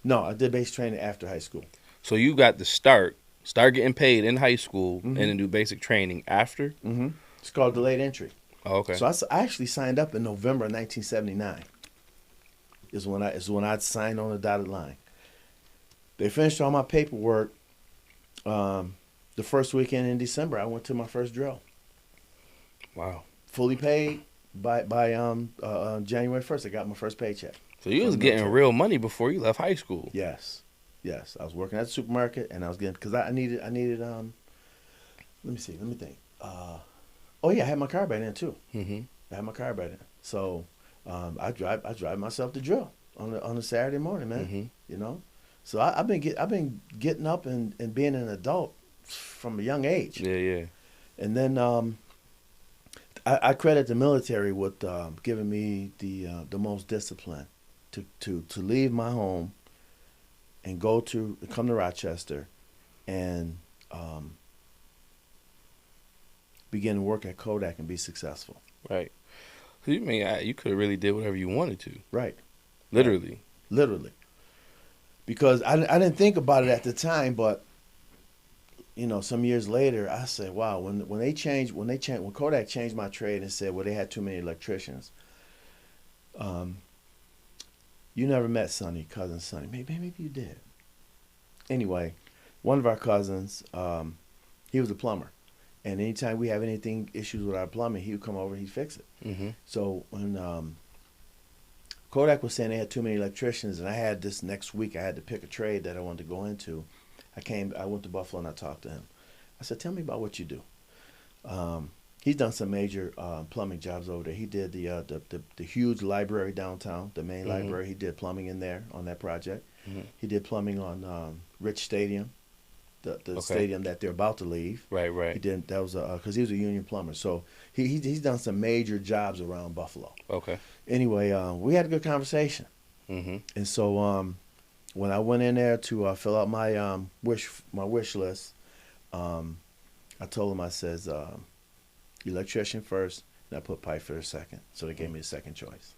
S3: No, I did basic training after high school.
S2: So you got to start getting paid in high school and then do basic training after?
S3: It's called delayed entry.
S2: Oh, okay.
S3: So I actually signed up in November 1979. Is when I signed on the dotted line. They finished all my paperwork. The first weekend in December, I went to my first drill.
S2: Wow.
S3: Fully paid by January 1st. I got my first paycheck.
S2: So you was getting real money before you left high school.
S3: Yes. I was working at the supermarket, and I was getting, because I needed. Let me think. I had my car by then too. I had my car by then, so I drive myself to drill on a Saturday morning, man. So I've been getting up and being an adult from a young age.
S2: Yeah.
S3: And then I credit the military with giving me the most discipline to leave my home and come to Rochester and begin to work at Kodak and be successful.
S2: Right. So you could have really did whatever you wanted to.
S3: Right.
S2: Literally.
S3: Because I didn't think about it at the time, but some years later, I said, wow, when Kodak changed my trade and said, well, they had too many electricians. You never met Sonny, cousin Sonny. Maybe you did. Anyway, one of our cousins, he was a plumber. And anytime we have issues with our plumbing, he would come over and he'd fix it. So when Kodak was saying they had too many electricians, and I had this next week, I had to pick a trade that I wanted to go into. I went to Buffalo and I talked to him. I said, tell me about what you do. He's done some major plumbing jobs over there. He did the huge library downtown, the main library. He did plumbing in there on that project. He did plumbing on Rich Stadium, the stadium that they're about to leave.
S2: Right.
S3: He did. That was because he was a union plumber. So he's done some major jobs around Buffalo.
S2: Okay.
S3: Anyway, we had a good conversation. And so when I went in there to fill out my wish list, I told him, I says, electrician first, and I put pipe fitter second. So they gave me a second choice.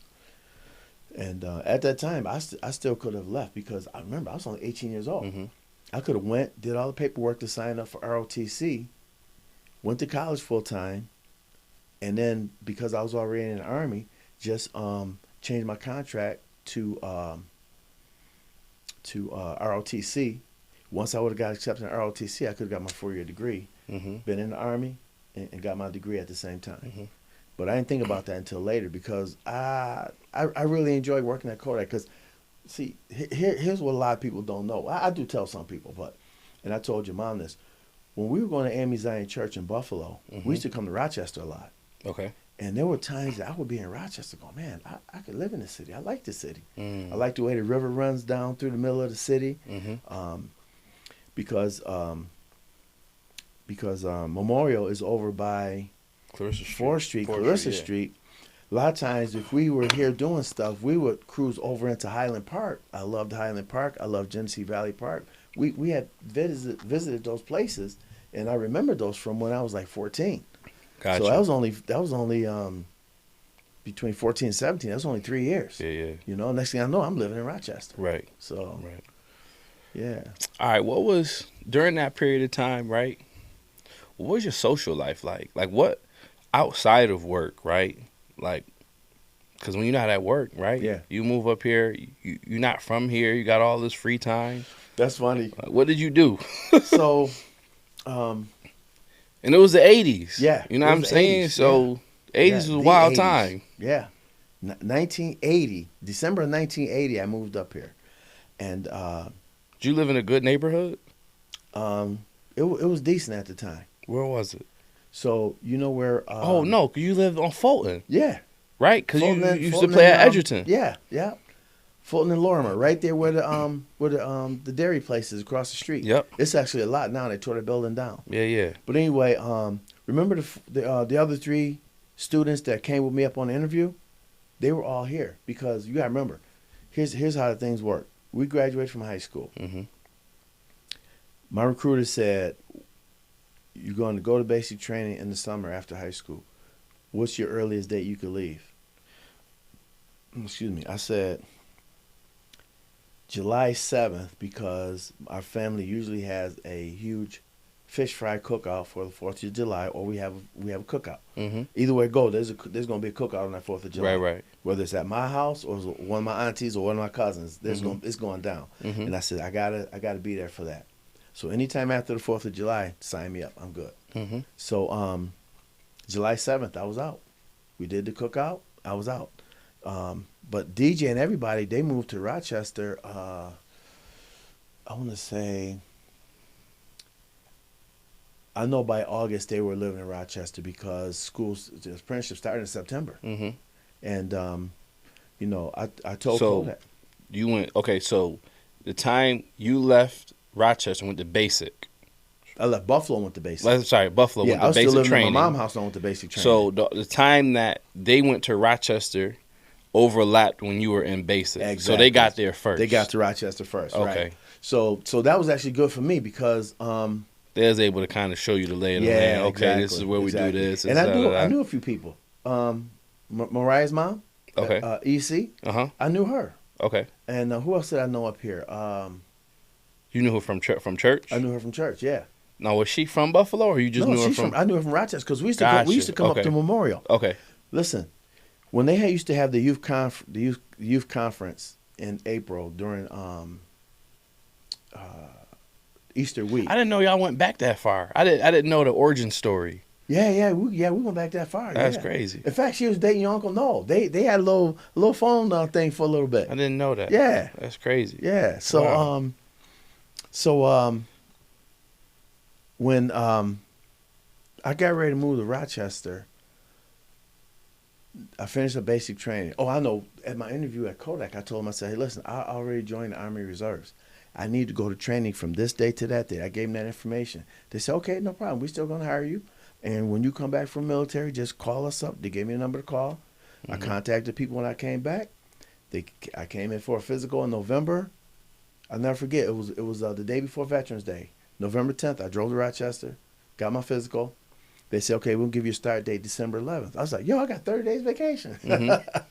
S3: And at that time, I still could have left because I remember I was only 18 years old. I could have went, did all the paperwork to sign up for ROTC, went to college full time, and then because I was already in the Army, just changed my contract to ROTC. Once I would have got accepted in ROTC, I could have got my 4-year degree, been in the Army, and got my degree at the same time. But I didn't think about that until later because I really enjoyed working at Kodak because, see, here's what a lot of people don't know. I do tell some people, and I told your mom this. When we were going to Amy Zion Church in Buffalo, we used to come to Rochester a lot. Okay. And there were times that I would be in Rochester going, man, I could live in this city. I like the city. I like the way the river runs down through the middle of the city. Because Memorial is over by
S2: Clarissa Street.
S3: 4th Street, Clarissa Street. A lot of times, if we were here doing stuff, we would cruise over into Highland Park. I loved Highland Park. I loved Genesee Valley Park. We had visited those places, and I remember those from when I was like 14. Gotcha. So that was only between 14 and 17. That was only 3 years. Yeah. You know, next thing I know, I'm living in Rochester. Right. So. Right. Yeah.
S2: All right. What was during that period of time? Right. What was your social life like? Like what outside of work? Right. Like, because when you're not at work, right?
S3: Yeah.
S2: You move up here. You're not from here. You got all this free time.
S3: That's funny.
S2: What did you do?
S3: So,
S2: and it was the 80s.
S3: Yeah.
S2: You know what I'm saying? 80s, so, 80s was a wild
S3: 80s.
S2: time.
S3: Yeah. 1980, December of 1980, I moved up here. And
S2: did you live in a good neighborhood?
S3: It was decent at the time.
S2: Where was it?
S3: So, you know where...
S2: oh, no, because you lived on Fulton.
S3: Yeah.
S2: Right? Because you used to play at Edgerton.
S3: Yeah. Fulton and Lorimer, right there where the dairy place is across the street.
S2: Yep.
S3: It's actually a lot now. They tore the building down.
S2: Yeah.
S3: But anyway, remember the other 3 students that came with me up on the interview? They were all here because you got to remember, here's how things work. We graduated from high school. My recruiter said, you're going to go to basic training in the summer after high school. What's your earliest date you could leave? Excuse me. I said July 7th because our family usually has a huge fish fry cookout for the 4th of July, or we have a cookout. Either way it goes, there's going to be a cookout on that 4th of July.
S2: Right.
S3: Whether it's at my house or one of my aunties or one of my cousins, it's going down. And I said I gotta be there for that. So anytime after the 4th of July, sign me up. I'm good. So July 7th, I was out. We did the cookout. I was out. But DJ and everybody, they moved to Rochester. I want to say, I know by August they were living in Rochester because the apprenticeship started in September. And, you know, I told Kodak.
S2: You went, okay, so the time you left Rochester went to basic.
S3: I left Buffalo and went to basic.
S2: Buffalo went to basic training.
S3: I was still living in my mom's house and I went to basic training.
S2: So the time that they went to Rochester overlapped when you were in basic.
S3: Exactly.
S2: So they got there first.
S3: They got to Rochester first,
S2: okay.
S3: Right? So that was actually good for me because...
S2: they was able to kind of show you the lay of the land. Okay, exactly, this is where we do this.
S3: And I knew a few people. Mariah's mom,
S2: okay.
S3: EC, I knew her.
S2: Okay.
S3: And who else did I know up here?
S2: You knew her from church?
S3: I knew her from church, yeah.
S2: Now, was she from Buffalo, or you just knew her from?
S3: I knew her from Rochester because we used to come up to Memorial.
S2: Okay.
S3: Listen, when they used to have the youth conference in April during Easter week.
S2: I didn't know y'all went back that far. I didn't know the origin story.
S3: Yeah, we went back that far.
S2: That's crazy.
S3: In fact, she was dating your Uncle Noel. They had a little phone thing for a little bit.
S2: I didn't know that.
S3: Yeah,
S2: that's crazy.
S3: Yeah, so
S2: wow.
S3: when I got ready to move to Rochester, I finished a basic training. Oh, I know. At my interview at Kodak, I told them, I said, hey, listen, I already joined the Army Reserves. I need to go to training from this day to that day. I gave them that information. They said, okay, no problem. We're still going to hire you. And when you come back from military, just call us up. They gave me a number to call. I contacted people when I came back. I came in for a physical in November. I'll never forget. It was the day before Veterans Day, November 10th. I drove to Rochester, got my physical. They said, okay, we'll give you a start date December 11th. I was like, yo, I got 30 days vacation. That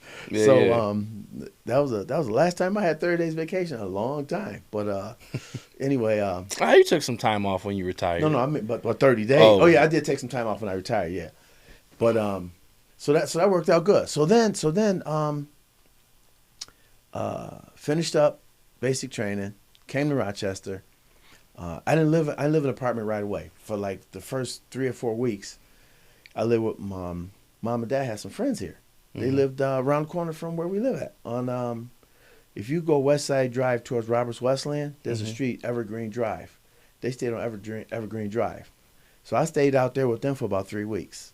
S3: was the last time I had 30 days vacation in a long time. But anyway.
S2: You took some time off when you retired.
S3: No, I mean, but 30 days. Oh, yeah, I did take some time off when I retired, yeah. But so that worked out good. So then finished up basic training, came to Rochester. I lived in an apartment right away. For like the first 3 or 4 weeks, I lived with mom and dad had some friends here. They lived around the corner from where we live at. On if you go West Side Drive towards Roberts Westland, there's a street, Evergreen Drive. They stayed on Evergreen Drive. So I stayed out there with them for about 3 weeks.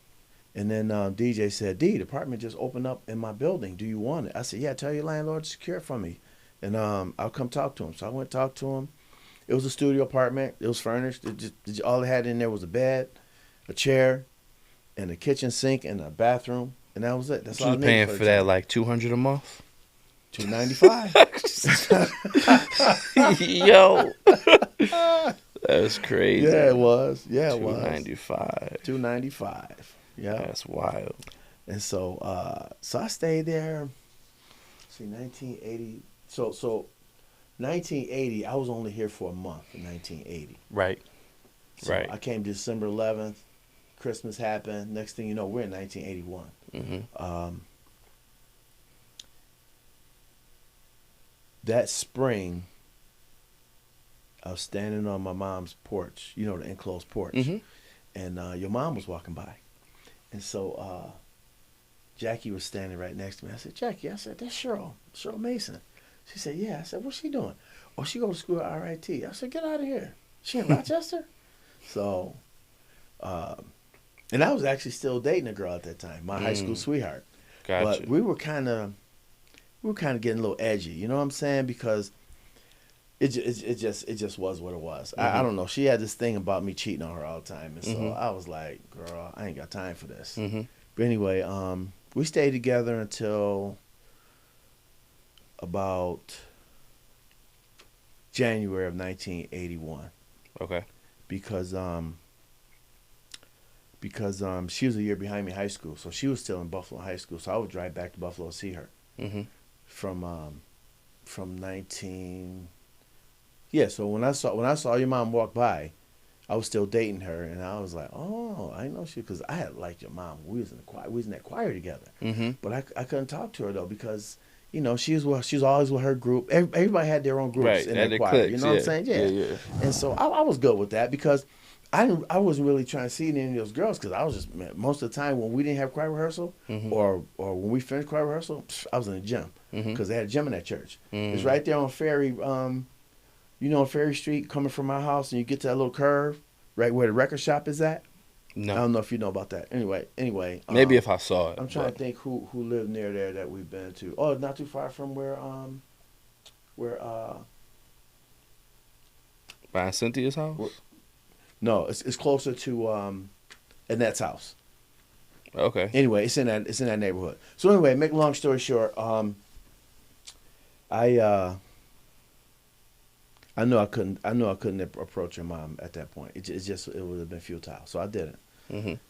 S3: And then DJ said, D, the apartment just opened up in my building. Do you want it? I said, yeah, tell your landlord to secure it for me. And I'll come talk to him. So I went to talk to him. It was a studio apartment. It was furnished. All it had in there was a bed, a chair, and a kitchen sink and a bathroom. And that was it. That's all I
S2: was
S3: needed.
S2: paying for that like $200 a month?
S3: $295.
S2: Yo. That's crazy.
S3: Yeah, it was. Yeah, it was.
S2: $295.
S3: Yeah.
S2: That's wild.
S3: And so I stayed there. See, 1980. So 1980, I was only here for a month in 1980.
S2: Right.
S3: So
S2: right.
S3: I came December 11th. Christmas happened. Next thing you know, we're in 1981. That spring, I was standing on my mom's porch, the enclosed porch. And your mom was walking by. And so Jackie was standing right next to me. I said, Jackie, that's Cheryl Mason. She said, yeah. I said, what's she doing? Oh, she go to school at RIT. I said, get out of here. She in Rochester? So, and I was actually still dating a girl at that time, my high school sweetheart.
S2: Gotcha.
S3: But we were kind of getting a little edgy, you know what I'm saying? Because it just was what it was. I don't know. She had this thing about me cheating on her all the time, and so I was like, girl, I ain't got time for this. But anyway, we stayed together until about January of 1981.
S2: Okay.
S3: Because she was a year behind me in high school, so she was still in Buffalo High School, so I would drive back to Buffalo to see her. From 19. Yeah, so when I saw your mom walk by, I was still dating her, and I was like, oh, I know she, because I had liked your mom. We was in the choir. We was in that choir together. But I couldn't talk to her though because she was always with her group. Everybody had their own groups in that choir.
S2: Cliques,
S3: you know what I'm saying? Yeah. And so I was good with that because I wasn't really trying to see any of those girls because I was just, most of the time when we didn't have choir rehearsal or when we finished choir rehearsal, I was in the gym because they had a gym in that church. It's right there on Ferry. On Ferry Street, coming from my house, and you get to that little curve, right where the record shop is at. No, I don't know if you know about that. Anyway.
S2: Maybe if I saw it.
S3: I'm trying to think who lived near there that we've been to. Oh, not too far from where
S2: by Cynthia's house.
S3: No, it's closer to Annette's house.
S2: Okay.
S3: Anyway, it's in that neighborhood. So anyway, make a long story short, I knew I couldn't approach your mom at that point. It would have been futile. So I didn't.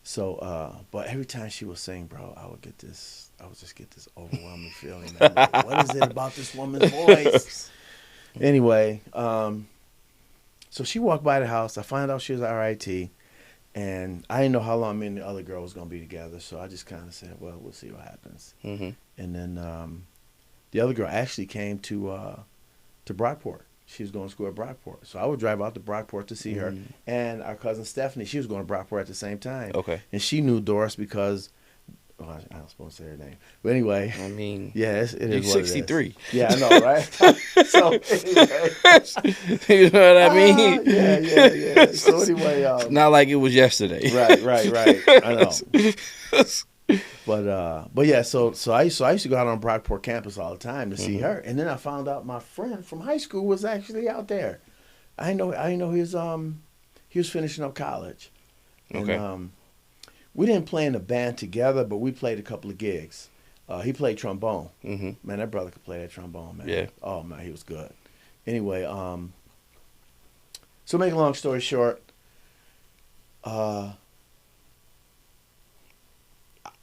S3: So, but every time she would sing, bro, I would just get this overwhelming feeling. I'm like, what is it about this woman's voice? Anyway, so she walked by the house. I found out she was at RIT, and I didn't know how long me and the other girl was gonna be together. So I just kind of said, well, we'll see what happens. And then the other girl actually came to Brockport. She was going to school at Brockport. So I would drive out to Brockport to see her. And our cousin Stephanie, she was going to Brockport at the same time.
S2: Okay.
S3: And she knew Doris because Well, I'm not supposed to say her name, but anyway.
S2: I mean,
S3: Yeah, it
S2: you're
S3: is what it is.
S2: 63.
S3: Yeah, I know, right? So anyway,
S2: You know what I mean?
S3: yeah. So anyway,
S2: It's not like it was yesterday.
S3: right. I know. But yeah, so I used to go out on Brockport campus all the time to see her, and then I found out my friend from high school was actually out there. I know he was finishing up college.
S2: Okay.
S3: And, we didn't play in a band together, but we played a couple of gigs. He played trombone.
S2: Mm-hmm.
S3: Man, that brother could play that trombone, man.
S2: Yeah.
S3: Oh man, he was good. Anyway, so make a long story short, I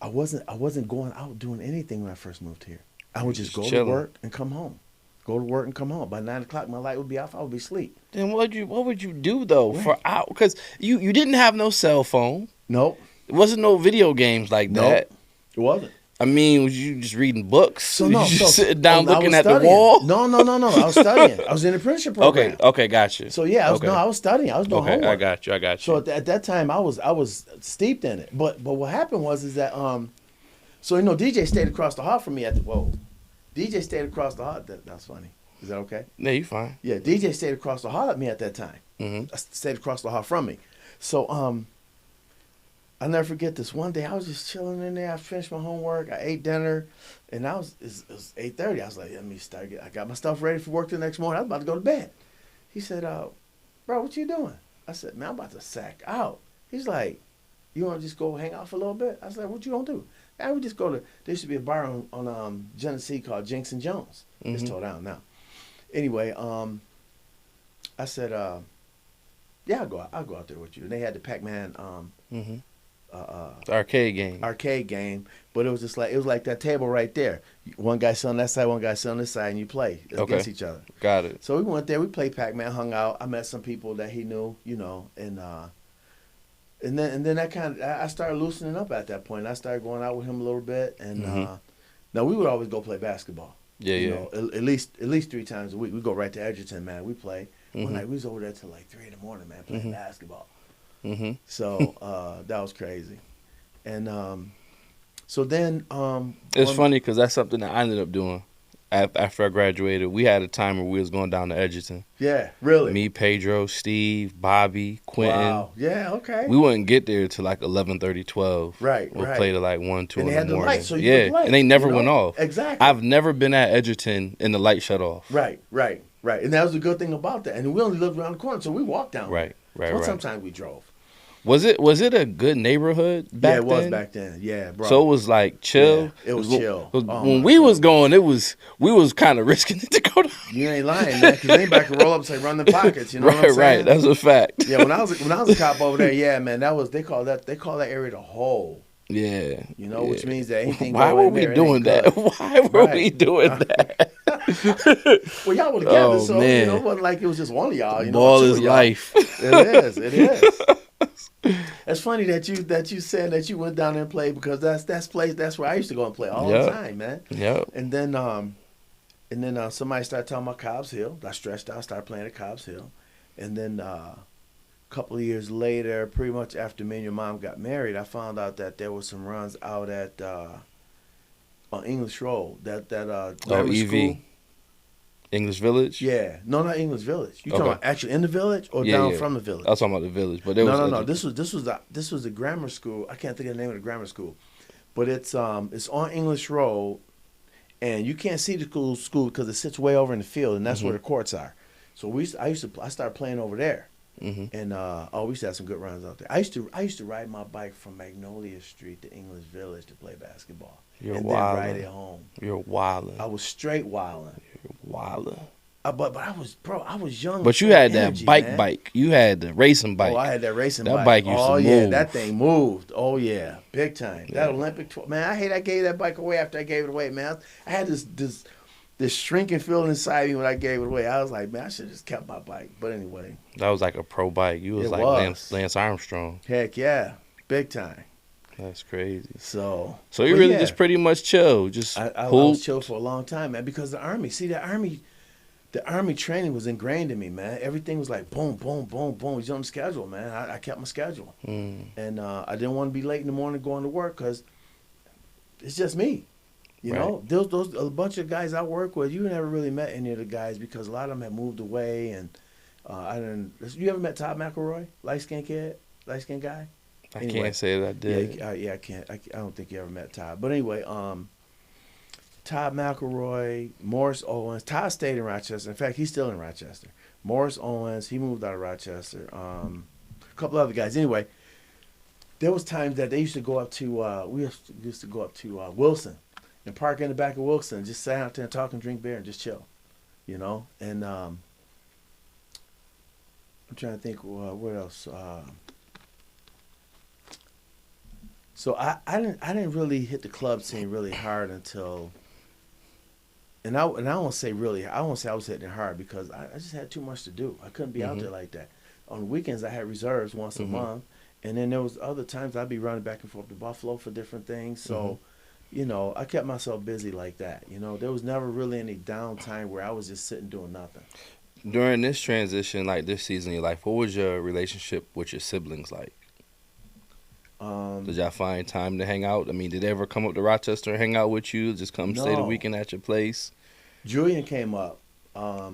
S3: wasn't going out doing anything when I first moved here. I would just go
S2: chilling.
S3: to work and come home. Go to work and come home. By 9 o'clock, my light would be off. I would be asleep.
S2: Then what would you do though
S3: Right.
S2: for out? Because you didn't have no cell phone.
S3: Nope.
S2: It wasn't no video games like
S3: Nope.
S2: that.
S3: It wasn't.
S2: I mean, was you just reading books?
S3: So
S2: Was
S3: no,
S2: you just sitting down
S3: I
S2: looking
S3: was
S2: at the
S3: studying.
S2: wall?
S3: No. I was studying. I was in the apprenticeship program.
S2: Okay, gotcha.
S3: So yeah,
S2: Okay.
S3: I was studying. I was doing
S2: Okay,
S3: homework.
S2: I got you.
S3: So at that time, I was steeped in it. But what happened was that so DJ stayed across the hall from me at the DJ stayed across the hall. That's funny. Is that okay?
S2: Yeah, you fine.
S3: Yeah, DJ stayed across the hall at me at that time.
S2: Mm-hmm.
S3: Stayed across the hall from me. So I'll never forget this. One day I was just chilling in there. I finished my homework. I ate dinner, and it was 8:30. I was like, let me start. I got my stuff ready for work the next morning. I was about to go to bed. He said, bro, what you doing? I said, man, I'm about to sack out. He's like, you want to just go hang out for a little bit? I was like, what you gonna do? I would just go to. There used to be a bar on Genesee called Jinx and Jones. It's tore down now. Anyway, I said, yeah, I'll go out there with you. And they had the Pac-Man
S2: The arcade game.
S3: But it was like that table right there. One guy sitting on that side, one guy sitting on this side, and you play against each other.
S2: Got it.
S3: So we went there, we played Pac-Man, hung out. I met some people that he knew, and then that kind of, I started loosening up at that point. I started going out with him a little bit, and now we would always go play basketball.
S2: Yeah.
S3: At least 3 times a week. We go right to Edgerton, man. We play. One night we was over there till like 3 in the morning, man, playing basketball.
S2: Mm-hmm.
S3: So that was crazy, and so then
S2: It's funny because that's something that I ended up doing after I graduated. We had a time where we was going down to Edgerton.
S3: Yeah, really.
S2: Me, Pedro, Steve, Bobby, Quentin.
S3: Wow. Yeah. Okay.
S2: We wouldn't get there till like 11:30, 12.
S3: Right.
S2: We'll play till like 1, 2
S3: And
S2: in
S3: they
S2: the
S3: had the
S2: morning.
S3: lights, so you could play,
S2: and they never
S3: you know?
S2: went off.
S3: Exactly.
S2: I've never been at Edgerton and the light shut off.
S3: Right. And that was the good thing about that. And we only lived around the corner, so we walked down.
S2: Right.
S3: So sometimes we drove.
S2: Was it a good neighborhood back then?
S3: Yeah, it was back then. Yeah, bro.
S2: So it was like chill.
S3: Yeah, it was chill.
S2: When we was going, we was kind of risking it to go down.
S3: You ain't lying, man, because anybody could roll up and say, "Run the pockets." You know what I'm saying?
S2: Right. That's a fact.
S3: Yeah, when I was a cop over there, yeah, man, they call that area the hole.
S2: Yeah.
S3: You know, which means that anything.
S2: Why were we doing that? Why were we doing that?
S3: Well, y'all were together,
S2: Oh,
S3: so
S2: man.
S3: it wasn't like it was just one of y'all.
S2: Ball
S3: two
S2: is
S3: of y'all.
S2: life.
S3: It is. It's funny that you said that you went down there and played because that's where I used to go and play all the time, man.
S2: Yep.
S3: And then somebody started talking about Cobb's Hill. I stretched out, started playing at Cobb's Hill, and then a couple of years later, pretty much after me and your mom got married, I found out that there was some runs out at on English Road. That grammar
S2: EV.
S3: school.
S2: English Village?
S3: Yeah, no, not English Village. You
S2: Okay.
S3: talking about actually in the village or
S2: Yeah,
S3: down
S2: yeah.
S3: from the village?
S2: I was talking about the village, but
S3: No. This was the grammar school. I can't think of the name of the grammar school, but it's on English Road, and you can't see the school because it sits way over in the field, and that's where the courts are. So I started playing over there, and we used to have some good runs out there. I used to ride my bike from Magnolia Street to English Village to play basketball,
S2: You're
S3: and
S2: wildin'.
S3: then ride it home.
S2: You're wildin'.
S3: I was straight wilding.
S2: You're wildin'.
S3: But I was young.
S2: But you
S3: full
S2: had
S3: of
S2: that
S3: energy,
S2: bike
S3: man.
S2: bike. You had the racing bike.
S3: Oh, I had that racing
S2: That
S3: bike.
S2: bike used to
S3: Oh, yeah,
S2: move.
S3: that thing moved. Oh, yeah, big time.
S2: Yeah.
S3: That Olympic, man, I hate I gave that bike away after I gave it away, man. I had this shrinking feeling inside me when I gave it away. I was like, man, I should have just kept my bike. But anyway,
S2: That was like a pro bike. You was
S3: It
S2: like
S3: was.
S2: Lance Armstrong.
S3: heck yeah, big time.
S2: That's crazy.
S3: So
S2: So you
S3: but
S2: really
S3: yeah,
S2: just pretty much chill. Just
S3: I
S2: hoop.
S3: was chill for a long time, man, because the army training was ingrained in me, man. Everything was like boom, boom, boom, boom. It was on the schedule, man. I kept my schedule. And I didn't want to be late in the morning going to work because it's just me. You
S2: Right.
S3: know, those a bunch of guys I work with, you never really met any of the guys because a lot of them have moved away. And I didn't. You ever met Todd McElroy, light skinned kid, light skinned guy?
S2: I
S3: Anyway,
S2: can't say that I did.
S3: yeah, I can't. I don't think you ever met Todd. But anyway, Todd McElroy, Morris Owens. Todd stayed in Rochester. In fact, he's still in Rochester. Morris Owens, he moved out of Rochester. A couple other guys. Anyway, there was times that they used to go up to. We used to go up to Wilson and park in the back of Wilson, and just sit out there and talk and drink beer and just chill, you know. And I'm trying to think what else. So I didn't really hit the club scene really hard until. And I won't say really. I won't say I was hitting it hard because I just had too much to do. I couldn't be out there like that. On the weekends, I had reserves once a month, and then there was other times I'd be running back and forth to Buffalo for different things. So, you know, I kept myself busy like that. You know, there was never really any downtime where I was just sitting doing nothing.
S2: During this transition, like this season of your life, what was your relationship with your siblings like? Did y'all find time to hang out? I mean, did they ever come up to Rochester and hang out with you? Just come stay the
S3: No.
S2: weekend at your place?
S3: Julian came up a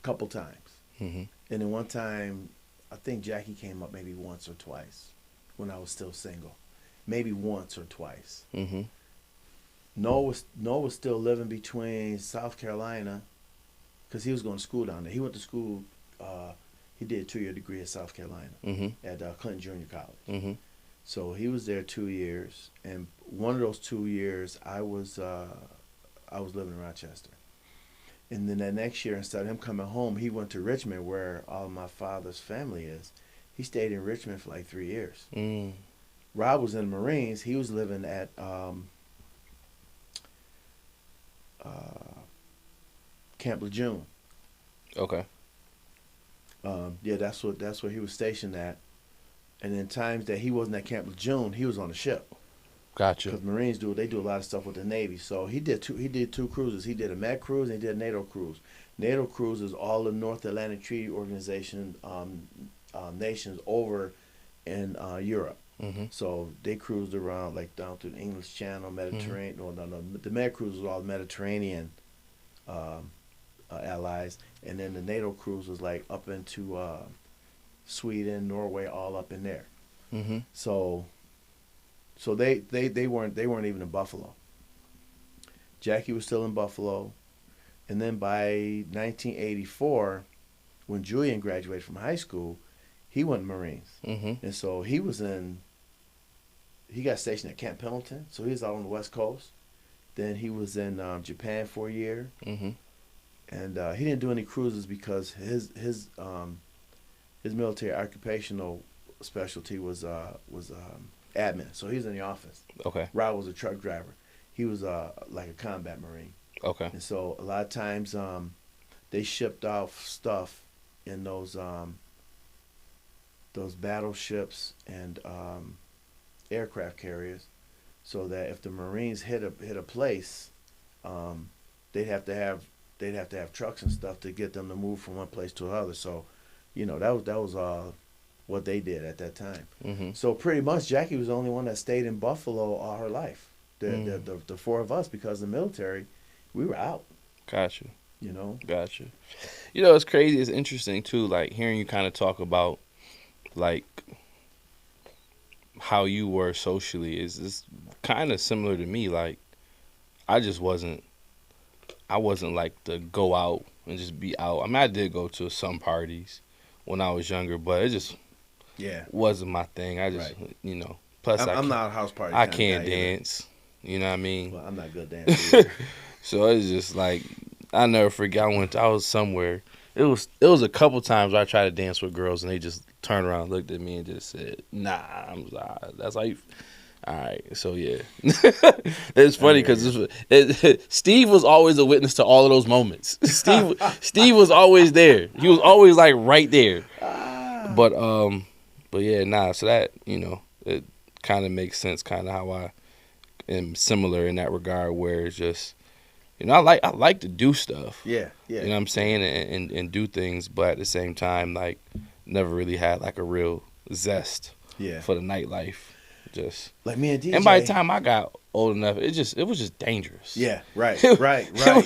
S3: couple times.
S2: Mm-hmm.
S3: And then one time, I think Jackie came up maybe once or twice when I was still single. Maybe once or twice.
S2: Mm-hmm.
S3: Noah was still living between South Carolina because he was going to school down there. He went to school, he did a 2-year degree at South Carolina at Clinton Junior College.
S2: Mm-hmm.
S3: So he was there 2 years. And one of those 2 years, I was living in Rochester. And then that next year, instead of him coming home, he went to Richmond, where all of my father's family is. He stayed in Richmond for like 3 years.
S2: Mm.
S3: Rob was in the Marines. He was living at Camp Lejeune.
S2: Okay.
S3: Yeah, that's where he was stationed at. And then times that he wasn't at Camp Lejeune, he was on a ship.
S2: Gotcha.
S3: Because Marines do a lot of stuff with the Navy. So he did two cruises. He did a Med cruise and he did a NATO cruise. NATO cruise is all the North Atlantic Treaty Organization nations over in Europe.
S2: Mm-hmm.
S3: So they cruised around like down through the English Channel, Mediterranean. No. The Med cruise was all Mediterranean allies, and then the NATO cruise was like up into Sweden, Norway, all up in there.
S2: Mm-hmm.
S3: So they weren't even in Buffalo. Jackie was still in Buffalo, and then by 1984, when Julian graduated from high school, he went Marines, and so he got stationed at Camp Pendleton, so he was out on the West Coast. Then he was in Japan for a year, and he didn't do any cruises because his military occupational specialty was admin, so he was in the office.
S2: Okay.
S3: Rob was a truck driver. He was like a combat Marine.
S2: Okay.
S3: And so a lot of times they shipped off stuff in those battleships and aircraft carriers, so that if the Marines hit a place, they'd have to have trucks and stuff to get them to move from one place to another. So, you know, that was what they did at that time.
S2: Mm-hmm.
S3: So pretty much Jackie was the only one that stayed in Buffalo all her life. The four of us, because the military, we were out.
S2: Gotcha.
S3: You know.
S2: Gotcha. You know, it's crazy. It's interesting too, like hearing you kind of talk about like how you were socially is kind of similar to me. Like I wasn't like to go out and just be out. I mean, I did go to some parties when I was younger, but it just wasn't my thing. I just you know. Plus,
S3: I'm not a house party.
S2: I can't dance. You know what I mean?
S3: Well, I'm not good at dancing.
S2: So it's just like I never forget. I was somewhere. It was a couple times where I tried to dance with girls and they just turned around, looked at me, and just said, "Nah." I'm like, "That's how you." All right, so yeah, it's funny because Steve was always a witness to all of those moments. Steve was always there. He was always like right there. But yeah, nah. So that it kind of makes sense, kind of how I am similar in that regard, where it's just I like to do stuff.
S3: Yeah.
S2: You know what I'm saying, and do things, but at the same time, like never really had like a real zest for the nightlife. Just
S3: Like me and DJ.
S2: and by the time I got old enough, it was just dangerous.
S3: Yeah, right.
S2: It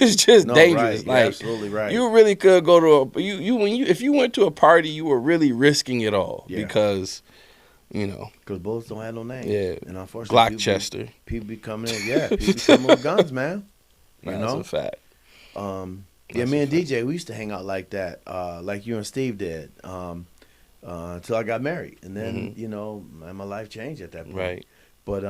S2: was just dangerous.
S3: Right, you're
S2: Like
S3: absolutely right.
S2: you really could go to if you went to a party, you were really risking it all because
S3: because bullets don't have no name.
S2: Yeah,
S3: and unfortunately,
S2: Glockchester.
S3: People be coming in. Yeah, people be coming with guns, man.
S2: That's a fact.
S3: Yeah, me and DJ, we used to hang out like that, like you and Steve did, until I got married, and then my life changed at that point.
S2: Right.
S3: But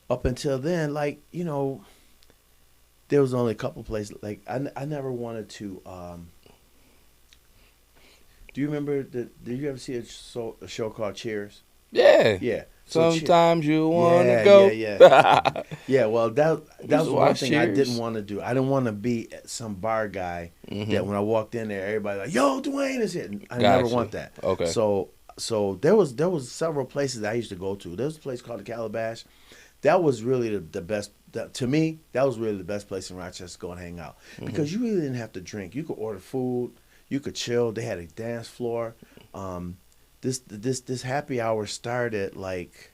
S3: up until then, like there was only a couple places. Like I never wanted to. Do you remember did you ever see a show called Cheers?
S2: Yeah.
S3: Yeah. So
S2: Sometimes you want to go.
S3: Yeah. Yeah. Well, that was one thing
S2: Cheers.
S3: I didn't want to do. I didn't want to be some bar guy that when I walked in there, everybody like, "Yo, Dwayne is here." I never want that.
S2: Okay.
S3: So there was several places I used to go to. There was a place called the Calabash. That was really the best. To me, that was really the best place in Rochester to go and hang out because you really didn't have to drink. You could order food. You could chill. They had a dance floor. This happy hour started like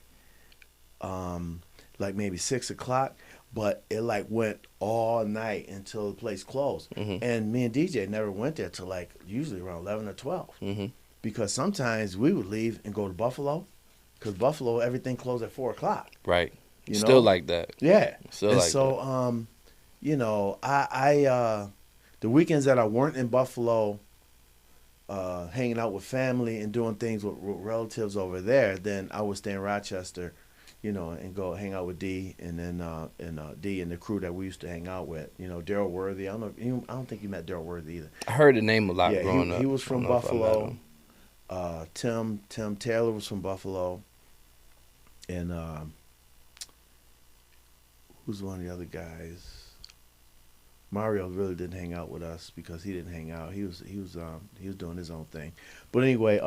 S3: maybe 6 o'clock, but it like went all night until the place closed. And me and DJ never went there till like usually around 11 or 12, because sometimes we would leave and go to Buffalo, because Buffalo everything closed at 4 o'clock.
S2: Right.
S3: You know?
S2: Still like that.
S3: Yeah.
S2: Still
S3: and
S2: like
S3: so
S2: that.
S3: I the weekends that I weren't in Buffalo, hanging out with family and doing things with relatives over there, then I would stay in Rochester, and go hang out with D, and then D and the crew that we used to hang out with. Daryl Worthy. I don't think you met Daryl Worthy either.
S2: I heard the name a lot growing up.
S3: He was from Buffalo. Tim Taylor was from Buffalo, and who's one of the other guys? Mario really didn't hang out with us because he didn't hang out. He was doing his own thing. But anyway,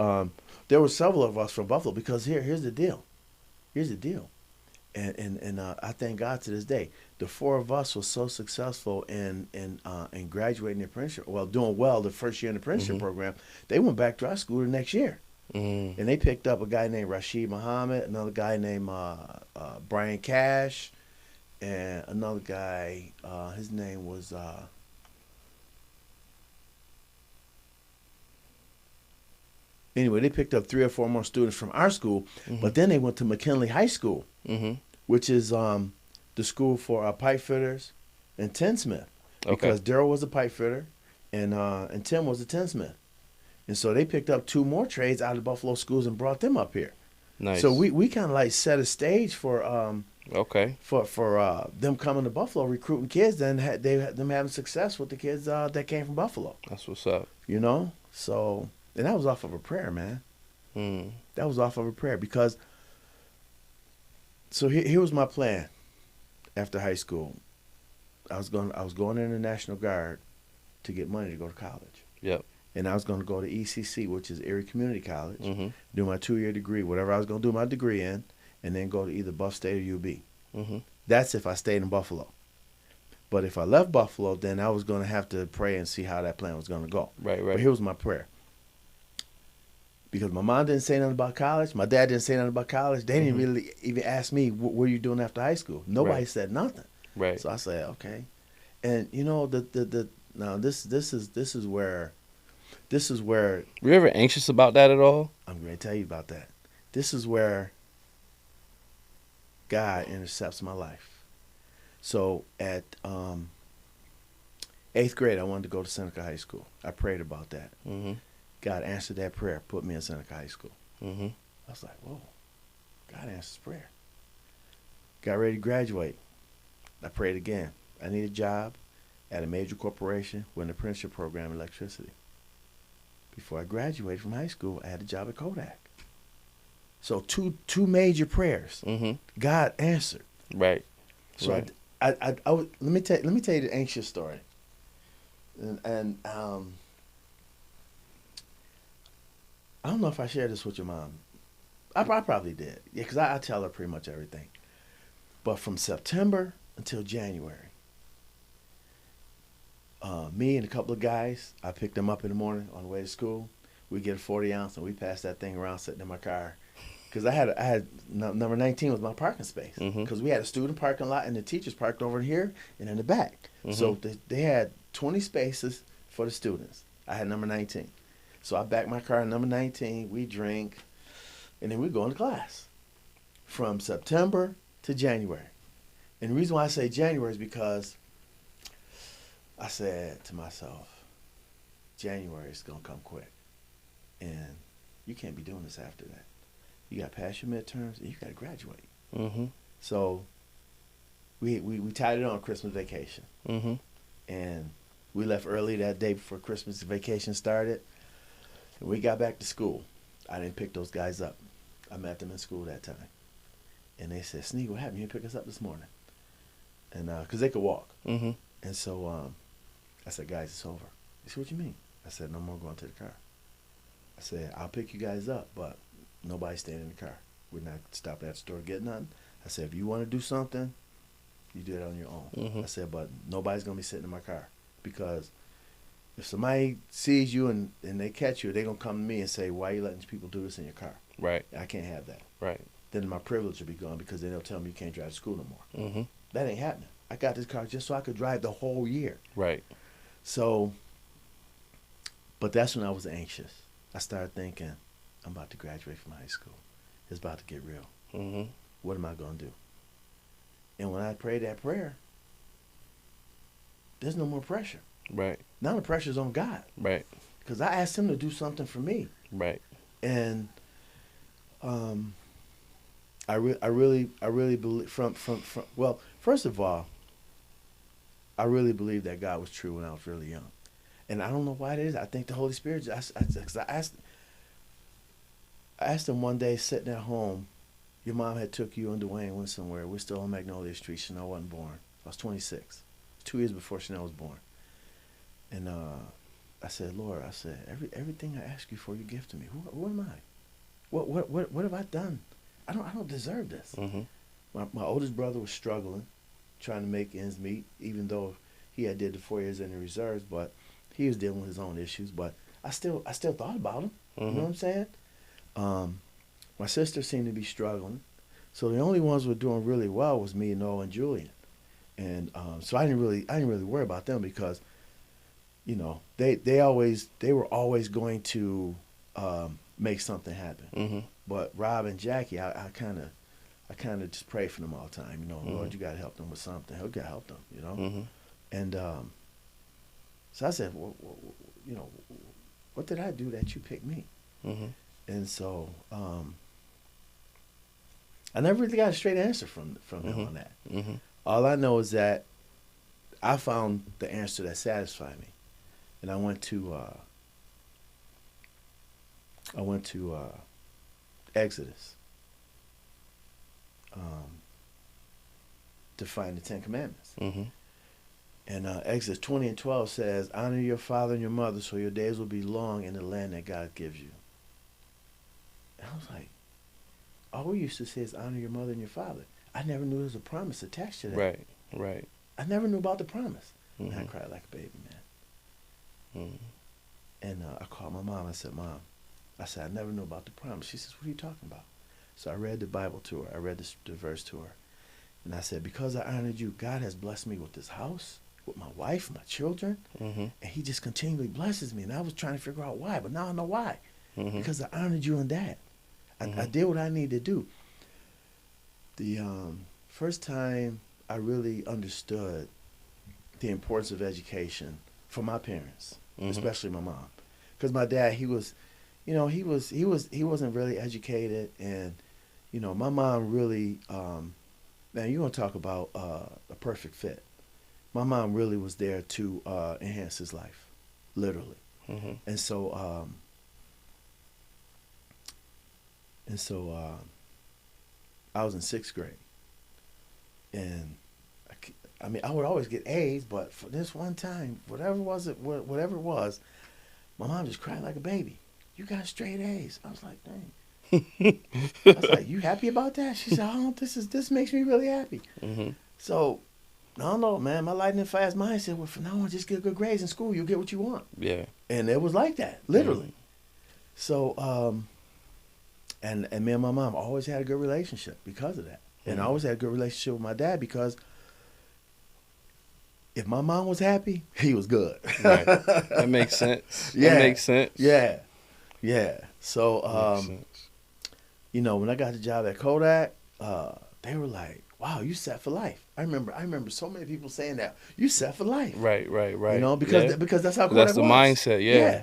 S3: there were several of us from Buffalo because here's the deal. And I thank God to this day, the four of us were so successful in graduating the apprenticeship, doing well the first year in the apprenticeship program. They went back to our school the next year, and they picked up a guy named Rashid Muhammad, another guy named Brian Cash, and another guy, his name was anyway, they picked up 3 or 4 more students from our school, but then they went to McKinley High School, which is the school for pipe fitters and tinsmith, because Daryl was a pipe fitter and Tim was a tinsmith. And so they picked up 2 more trades out of Buffalo schools and brought them up here.
S2: Nice.
S3: So we kind of like set a stage for for them coming to Buffalo, recruiting kids, them having success with the kids that came from Buffalo.
S2: That's what's up.
S3: So, and that was off of a prayer, man. That was off of a prayer because. So here was my plan. After high school, I was going in the National Guard to get money to go to college.
S2: Yep.
S3: And I was going to go to ECC, which is Erie Community College, do my 2-year degree, whatever I was going to do my degree in, and then go to either Buff State or UB. That's if I stayed in Buffalo. But if I left Buffalo, then I was going to have to pray and see how that plan was going to go.
S2: Right.
S3: But here was my prayer. Because my mom didn't say nothing about college. My dad didn't say nothing about college. They didn't really even ask me, what are you doing after high school? Nobody said nothing.
S2: Right.
S3: So I said, okay. And now this is where
S2: Were you ever anxious about that at all?
S3: I'm going to tell you about that. This is where God intercepts my life. So at 8th grade, I wanted to go to Seneca High School. I prayed about that. God answered that prayer, put me in Seneca High School. I was like, whoa, God answers prayer. Got ready to graduate. I prayed again. I need a job at a major corporation with an apprenticeship program in electricity. Before I graduated from high school, I had a job at Kodak. So two major prayers. God answered.
S2: Right.
S3: So
S2: right.
S3: let me tell you the anxious story. And I don't know if I shared this with your mom. I probably did. Yeah, because I tell her pretty much everything. But from September until January, me and a couple of guys, I picked them up in the morning on the way to school. We get a 40 ounce and we pass that thing around sitting in my car. Because I had number 19 was my parking space.
S2: Mhm.
S3: Because we had a student parking lot and the teachers parked over here and in the back. So they had 20 spaces for the students. I had number 19. So I backed my car in number 19. We drink, and then we go into class from September to January. And the reason why I say January is because I said to myself, January is going to come quick. And you can't be doing this after that. You got to pass your midterms and you got to graduate.
S2: Mm-hmm.
S3: So we tied it on Christmas vacation.
S2: Mm-hmm.
S3: And we left early that day before Christmas vacation started. And we got back to school. I didn't pick those guys up. I met them in school that time. And they said, Snead, what happened? You didn't pick us up this morning. And because they could walk.
S2: Mm-hmm.
S3: And so I said, guys, it's over. They said, what you mean? I said, no more going to the car. I said, I'll pick you guys up, but nobody's staying in the car. We're not stopping at the store to get nothing. I said, if you want to do something, you do it on your own.
S2: Mm-hmm.
S3: I said, but nobody's going to be sitting in my car. Because if somebody sees you and they catch you, they're going to come to me and say, why are you letting these people do this in your car?
S2: Right.
S3: I can't have that.
S2: Right.
S3: Then my privilege will be gone because then they'll tell me you can't drive to school no more.
S2: Mm-hmm.
S3: That ain't happening. I got this car just so I could drive the whole year.
S2: Right.
S3: So, but that's when I was anxious. I started thinking, I'm about to graduate from high school. It's about to get real.
S2: Mm-hmm.
S3: What am I going to do? And when I prayed that prayer, there's no more pressure.
S2: Right.
S3: Now the pressure's on God.
S2: Right.
S3: Because I asked him to do something for me.
S2: Right.
S3: And I really believe well, first of all, I really believe that God was true when I was really young. And I don't know why it is. I think the Holy Spirit, because I asked him one day sitting at home, your mom had took you and Dwayne went somewhere. We're still on Magnolia Street. Chanel wasn't born. I was 26. 2 years before Chanel was born. And I said, Lord, I said, everything I ask you for, you give to me. Who am I? What have I done? I don't deserve this.
S2: Mm-hmm.
S3: My oldest brother was struggling, trying to make ends meet, even though he had did the 4 years in the reserves, but he was dealing with his own issues. But I still thought about him.
S2: Mm-hmm.
S3: You know what I'm saying? My sister seemed to be struggling, so the only ones who were doing really well was me, Noah, and Julian. And so I didn't really worry about them because, you know, they were always going to make something happen.
S2: Mm-hmm.
S3: But Rob and Jackie, I kind of just pray for them all the time. You know,
S2: Mm-hmm.
S3: Lord, you got to help them with something. You got to help them. You know.
S2: Mm-hmm.
S3: And so I said, well, you know, what did I do that you picked me?
S2: Mm-hmm.
S3: And so I never really got a straight answer from him
S2: Mm-hmm.
S3: on that.
S2: Mm-hmm.
S3: All I know is that I found the answer that satisfied me, and I went to Exodus to find the Ten Commandments.
S2: Mm-hmm.
S3: And Exodus 20:12 says, honor your father and your mother so your days will be long in the land that God gives you. And I was like, all we used to say is honor your mother and your father. I never knew there was a promise attached to that.
S2: Right. Right.
S3: I never knew about the promise.
S2: Mm-hmm.
S3: And I cried like a baby, man.
S2: Mm-hmm.
S3: And I called my mom. I said, Mom, I never knew about the promise. She says, what are you talking about? So I read the Bible to her. I read the verse to her. And I said, because I honored you, God has blessed me with this house, with my wife, my children.
S2: Mm-hmm.
S3: And he just continually blesses me. And I was trying to figure out why, but now I know why.
S2: Mm-hmm.
S3: Because I honored you in that. I did what I needed to do. The first time I really understood the importance of education for my parents, especially my mom, because my dad, he wasn't really educated, and you know, my mom really, man, you want to talk about a perfect fit. My mom really was there to enhance his life, literally, and so. I was in 6th grade, and I mean, I would always get A's, but for this one time, whatever it was, my mom just cried like a baby. You got straight A's. I was like, dang. I was like, you happy about that? She said, oh, this makes me really happy.
S2: Mm-hmm.
S3: So, I don't know, man. My lightning fast mind said, well, from now on, just get good grades in school. You'll get what you want.
S2: Yeah.
S3: And it was like that, literally. So, And me and my mom always had a good relationship because of that. And I always had a good relationship with my dad because if my mom was happy, he was good.
S2: Right. That makes sense.
S3: Yeah.
S2: That makes sense.
S3: Yeah. Yeah. So,
S2: Makes sense.
S3: you know, when I got the job at Kodak, they were like, "Wow, you set for life." I remember so many people saying that. You set for life.
S2: Right.
S3: You know, because that's how Kodak
S2: that's the
S3: was.
S2: mindset. Yeah.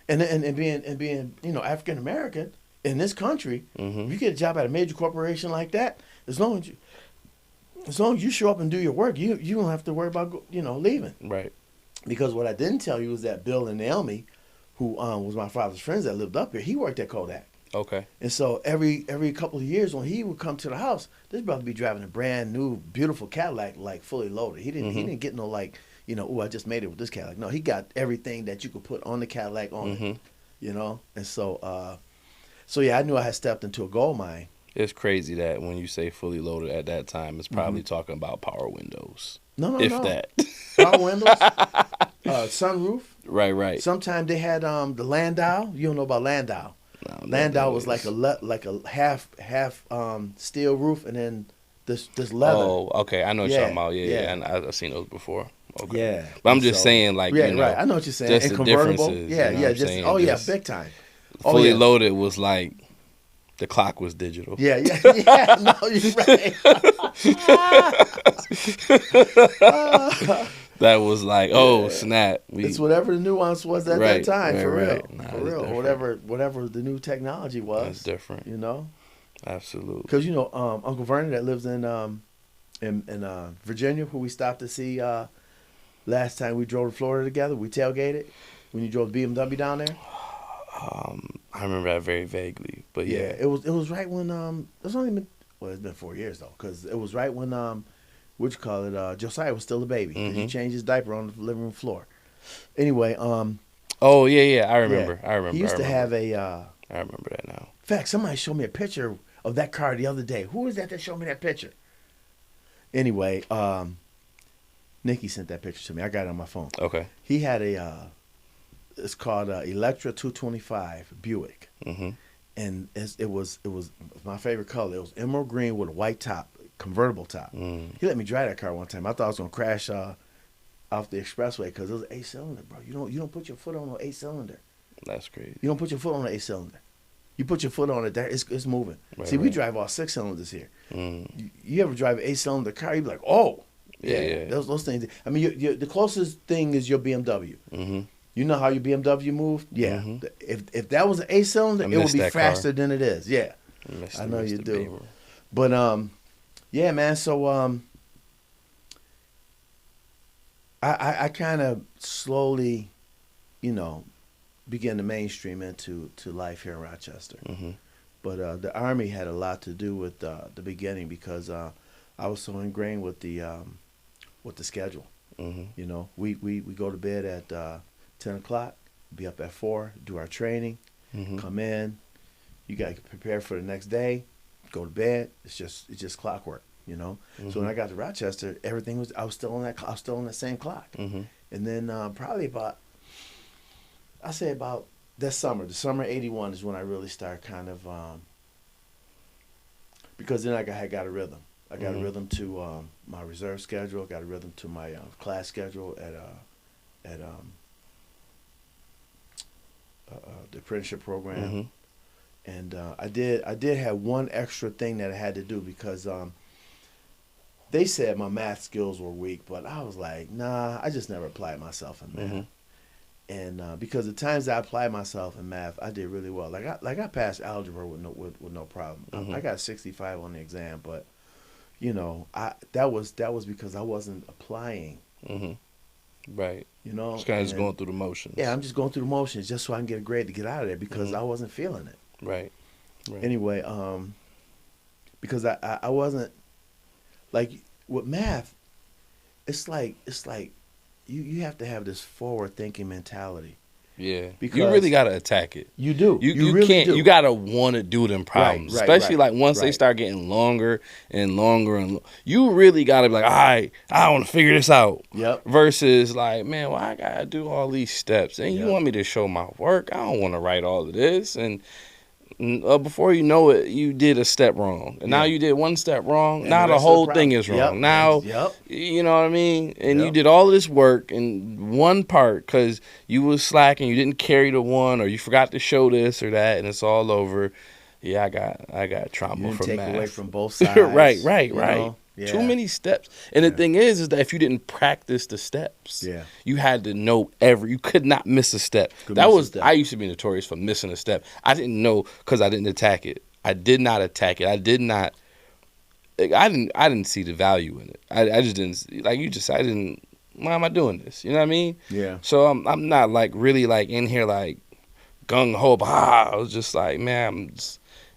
S3: And being you know, African American in this country, if you get a job at a major corporation like that, as long as you show up and do your work, you don't have to worry about leaving.
S2: Right.
S3: Because what I didn't tell you was that Bill and Naomi, who was my father's friends that lived up here, he worked at Kodak.
S2: Okay.
S3: And so every couple of years when he would come to the house, this brother would be driving a brand new, beautiful Cadillac, like fully loaded. He didn't get no like, I just made it with this Cadillac. No, he got everything that you could put on the Cadillac on it. And so yeah, I knew I had stepped into a gold mine.
S2: It's crazy that when you say fully loaded at that time, it's probably talking about power windows.
S3: No.
S2: That.
S3: Power windows, sunroof.
S2: Right.
S3: Sometimes they had the Landau. You don't know about Landau.
S2: No,
S3: Landau was like a half steel roof and then this leather.
S2: Oh, okay. I know what you're talking about. Yeah. And I've seen those before. Okay.
S3: Yeah.
S2: But I'm just saying, like,
S3: right. I know what you're saying.
S2: Just
S3: and
S2: the
S3: convertible.
S2: differences.
S3: Yeah. Big time.
S2: Fully loaded was like the clock was digital.
S3: Yeah. No, you're right.
S2: That was like, snap.
S3: It's whatever the nuance was at that time, for real.
S2: Nah,
S3: for real. Whatever the new technology was.
S2: That's different.
S3: Absolutely.
S2: Absolutely.
S3: Because Uncle Vernon that lives in Virginia, who we stopped to see last time we drove to Florida together. We tailgated when you drove the BMW down there.
S2: I remember that very vaguely, but yeah.
S3: It was right when it's been 4 years though, because it was right when Josiah was still a baby. He changed his diaper on the living room floor. Anyway,
S2: oh yeah, I remember.
S3: He used to have a.
S2: I remember that now.
S3: In fact, somebody showed me a picture of that car the other day. Who was that showed me that picture? Anyway, Nikki sent that picture to me. I got it on my phone.
S2: Okay.
S3: He had it's called Electra 225 Buick, and it was my favorite color. It was emerald green with a white top, convertible top. He let me drive that car one time. I thought I was gonna crash off the expressway because it was an 8-cylinder, bro. You don't put your foot on an 8-cylinder.
S2: That's crazy.
S3: You don't put your foot on an 8-cylinder. You put your foot on it, it's moving.
S2: Right,
S3: See, we drive all 6 cylinders here. You ever drive an 8-cylinder car? You be like, oh, yeah. Those things. I mean, the closest thing is your BMW. You know how your BMW moved? Yeah. If that was an 8-cylinder, it would be faster than it is. Yeah. I know you do. Beamer. But yeah, man. So I kind of slowly, began to mainstream into life here in Rochester. But the Army had a lot to do with the beginning because I was so ingrained with the schedule. We go to bed at 10 o'clock, be up at 4, do our training, come in. You got to prepare for the next day, go to bed. It's just clockwork, So when I got to Rochester, I was still on that same clock. And then probably about this summer, the summer of '81 is when I really started kind of because then I got a rhythm. I got a rhythm to my reserve schedule. I got a rhythm to my class schedule at the apprenticeship program. And I did have one extra thing that I had to do because they said my math skills were weak, but I was like, nah, I just never applied myself in math. And because the times I applied myself in math, I did really well. Like I passed algebra with no problem. I got 65 on the exam, but that was because I wasn't applying.
S2: Right. Just kind of going through the motions.
S3: Yeah, I'm just going through the motions just so I can get a grade to get out of there because I wasn't feeling it.
S2: Right.
S3: Anyway, because I wasn't like with math. It's like you have to have this forward thinking mentality. Yeah, because
S2: you really gotta attack it.
S3: You do.
S2: You
S3: really
S2: can't.
S3: do.
S2: You gotta want to do them problems, especially like once they start getting longer and longer, you really gotta be like, all right, I want to figure this out.
S3: Yep.
S2: Versus like, man, why I gotta do all these steps? And you want me to show my work? I don't want to write all of this. And Before you know it, you did a step wrong. And now you did one step wrong.
S3: And
S2: now
S3: the
S2: the
S3: rest of
S2: whole
S3: the
S2: thing
S3: problem.
S2: is wrong.
S3: Yep.
S2: Now,
S3: Yep.
S2: you know what I mean? And you
S3: Yep.
S2: did all this work in one part because you was slacking, you didn't carry the one, or you forgot to show this or that, and it's all over. Yeah, I got trauma
S3: You didn't
S2: from
S3: take
S2: math.
S3: away from both sides.
S2: right.
S3: you know? Yeah.
S2: Too many steps. And the thing is that if you didn't practice the steps, you had to know you could not miss a step. I used to be notorious for missing a step. I didn't know because I didn't attack it. I did not attack it. I didn't see the value in it. I just didn't, like you just, I didn't, why am I doing this? You know what I mean?
S3: Yeah.
S2: So I'm not like really like in here like gung ho, I was just like, man,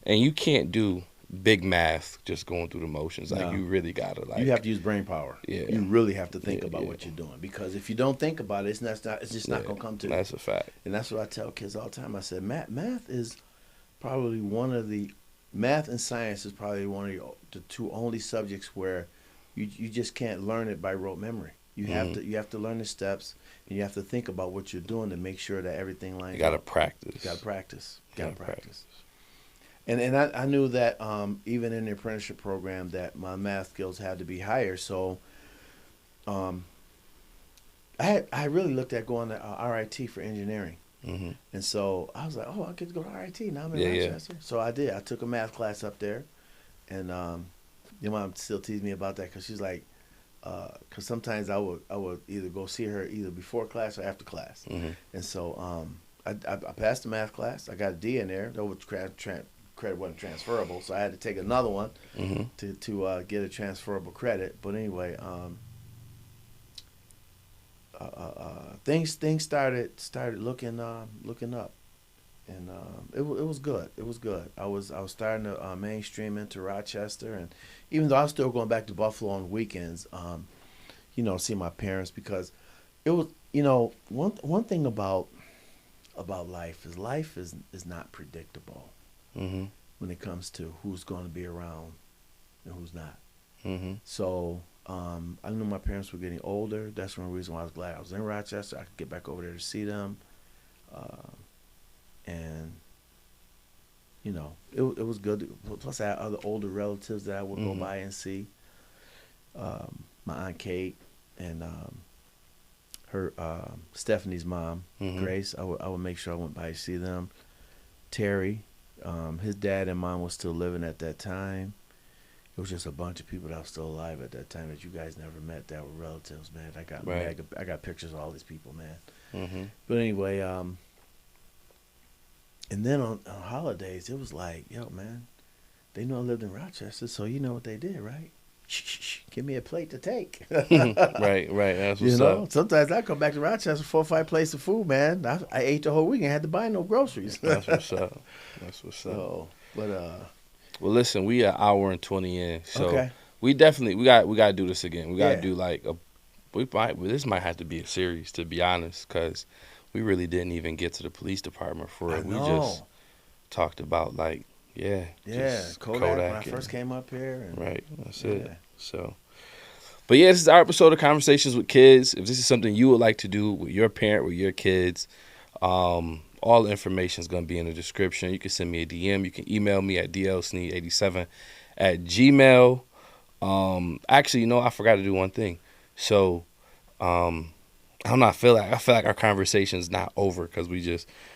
S2: and you can't do big math just going through the motions. Like you really gotta like.
S3: You have to use brain power.
S2: Yeah.
S3: You really have to think about what you're doing, because if you don't think about it, it's just not gonna come to you.
S2: That's a fact.
S3: And that's what I tell kids all the time. I said math is probably math and science is probably one of the two only subjects where you just can't learn it by rote memory. You have to learn the steps, and you have to think about what you're doing to make sure that everything lines up.
S2: You gotta practice.
S3: You gotta practice. And I knew that even in the apprenticeship program that my math skills had to be higher. So I really looked at going to RIT for engineering.
S2: Mm-hmm.
S3: And so I was like, oh, I get to go to RIT. Now I'm in Rochester. So I did. I took a math class up there. And your mom still teased me about that because she's like, because sometimes I would either go see her either before class or after class.
S2: Mm-hmm.
S3: And so I passed the math class. I got a D in there. Though credit wasn't transferable, so I had to take another one to get a transferable credit. But anyway, things started looking up, and it was good. It was good. I was starting to mainstream into Rochester, and even though I was still going back to Buffalo on weekends, see my parents, because it was one thing about life is not predictable.
S2: Mm-hmm.
S3: When it comes to who's going to be around and who's not.
S2: Mm-hmm.
S3: So I knew my parents were getting older. That's one reason why I was glad I was in Rochester. I could get back over there to see them. And, it was good. Plus, I had other older relatives that I would go by and see. My Aunt Kate and her Stephanie's mom, Grace. I would make sure I went by to see them. Terry. His dad and mom was still living at that time. It was just a bunch of people that was still alive at that time that you guys never met that were relatives, man. I got pictures of all these people, man.
S2: Mm-hmm.
S3: But anyway, and then on holidays, it was like, yo, man, they knew I lived in Rochester, so you know what they did, right? Shh, give me a plate to take.
S2: Right. That's what's up.
S3: Sometimes I come back to Rochester, 4 or 5 plates of food, man. I ate the whole week and had to buy no groceries.
S2: That's what's up.
S3: So, but
S2: well, listen, we an hour and 20 in, so
S3: okay.
S2: we got to do this again. We got to do like this might have to be a series, to be honest, because we really didn't even get to the police department for it. We just talked about like. Yeah,
S3: Kodak when I first came up here. And,
S2: right, that's it. So, but yeah, this is our episode of Conversations with Kids. If this is something you would like to do with your parent, with your kids, all the information is going to be in the description. You can send me a DM. You can email me at dlsnead87@gmail. Actually, I forgot to do one thing. So, I don't know. I feel like our conversation is not over because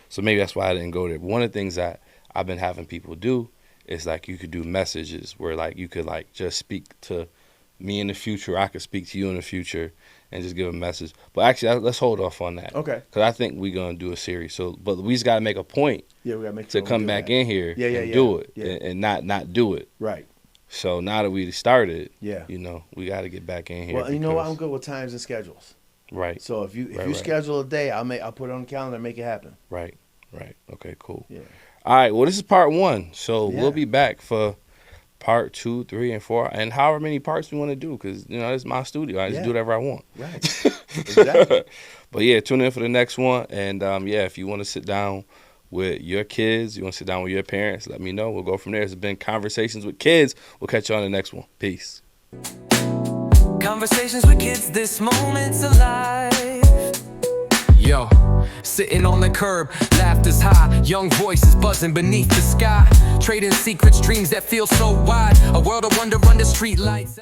S2: so maybe that's why I didn't go there. But one of the things that I've been having people do is like you could do messages where like you could like just speak to me in the future. I could speak to you in the future and just give a message. But actually, let's hold off on that.
S3: Okay.
S2: Because I think we're gonna do a series. But we just gotta make a point.
S3: Yeah, we gotta make
S2: to come back in here and do it and not do it.
S3: Right.
S2: So now that we started,
S3: yeah,
S2: we got to get back in here.
S3: Well, you know what? I'm good with times and schedules.
S2: Right.
S3: So if you schedule a day, I'll put it on the calendar and make it happen.
S2: Right. Okay. Cool.
S3: Yeah.
S2: All right, well, this is part 1, so we'll be back for part 2, 3, and 4, and however many parts we want to do, because, this is my studio. I just do whatever I want.
S3: Right, exactly.
S2: But, yeah, tune in for the next one, and, if you want to sit down with your kids, you want to sit down with your parents, let me know. We'll go from there. It's been Conversations with Kids. We'll catch you on the next one. Peace.
S1: Conversations with kids, this moment's alive. Yo, sitting on the curb, laughter's high, young voices buzzing beneath the sky, trading secrets, dreams that feel so wide, a world of wonder under street lights.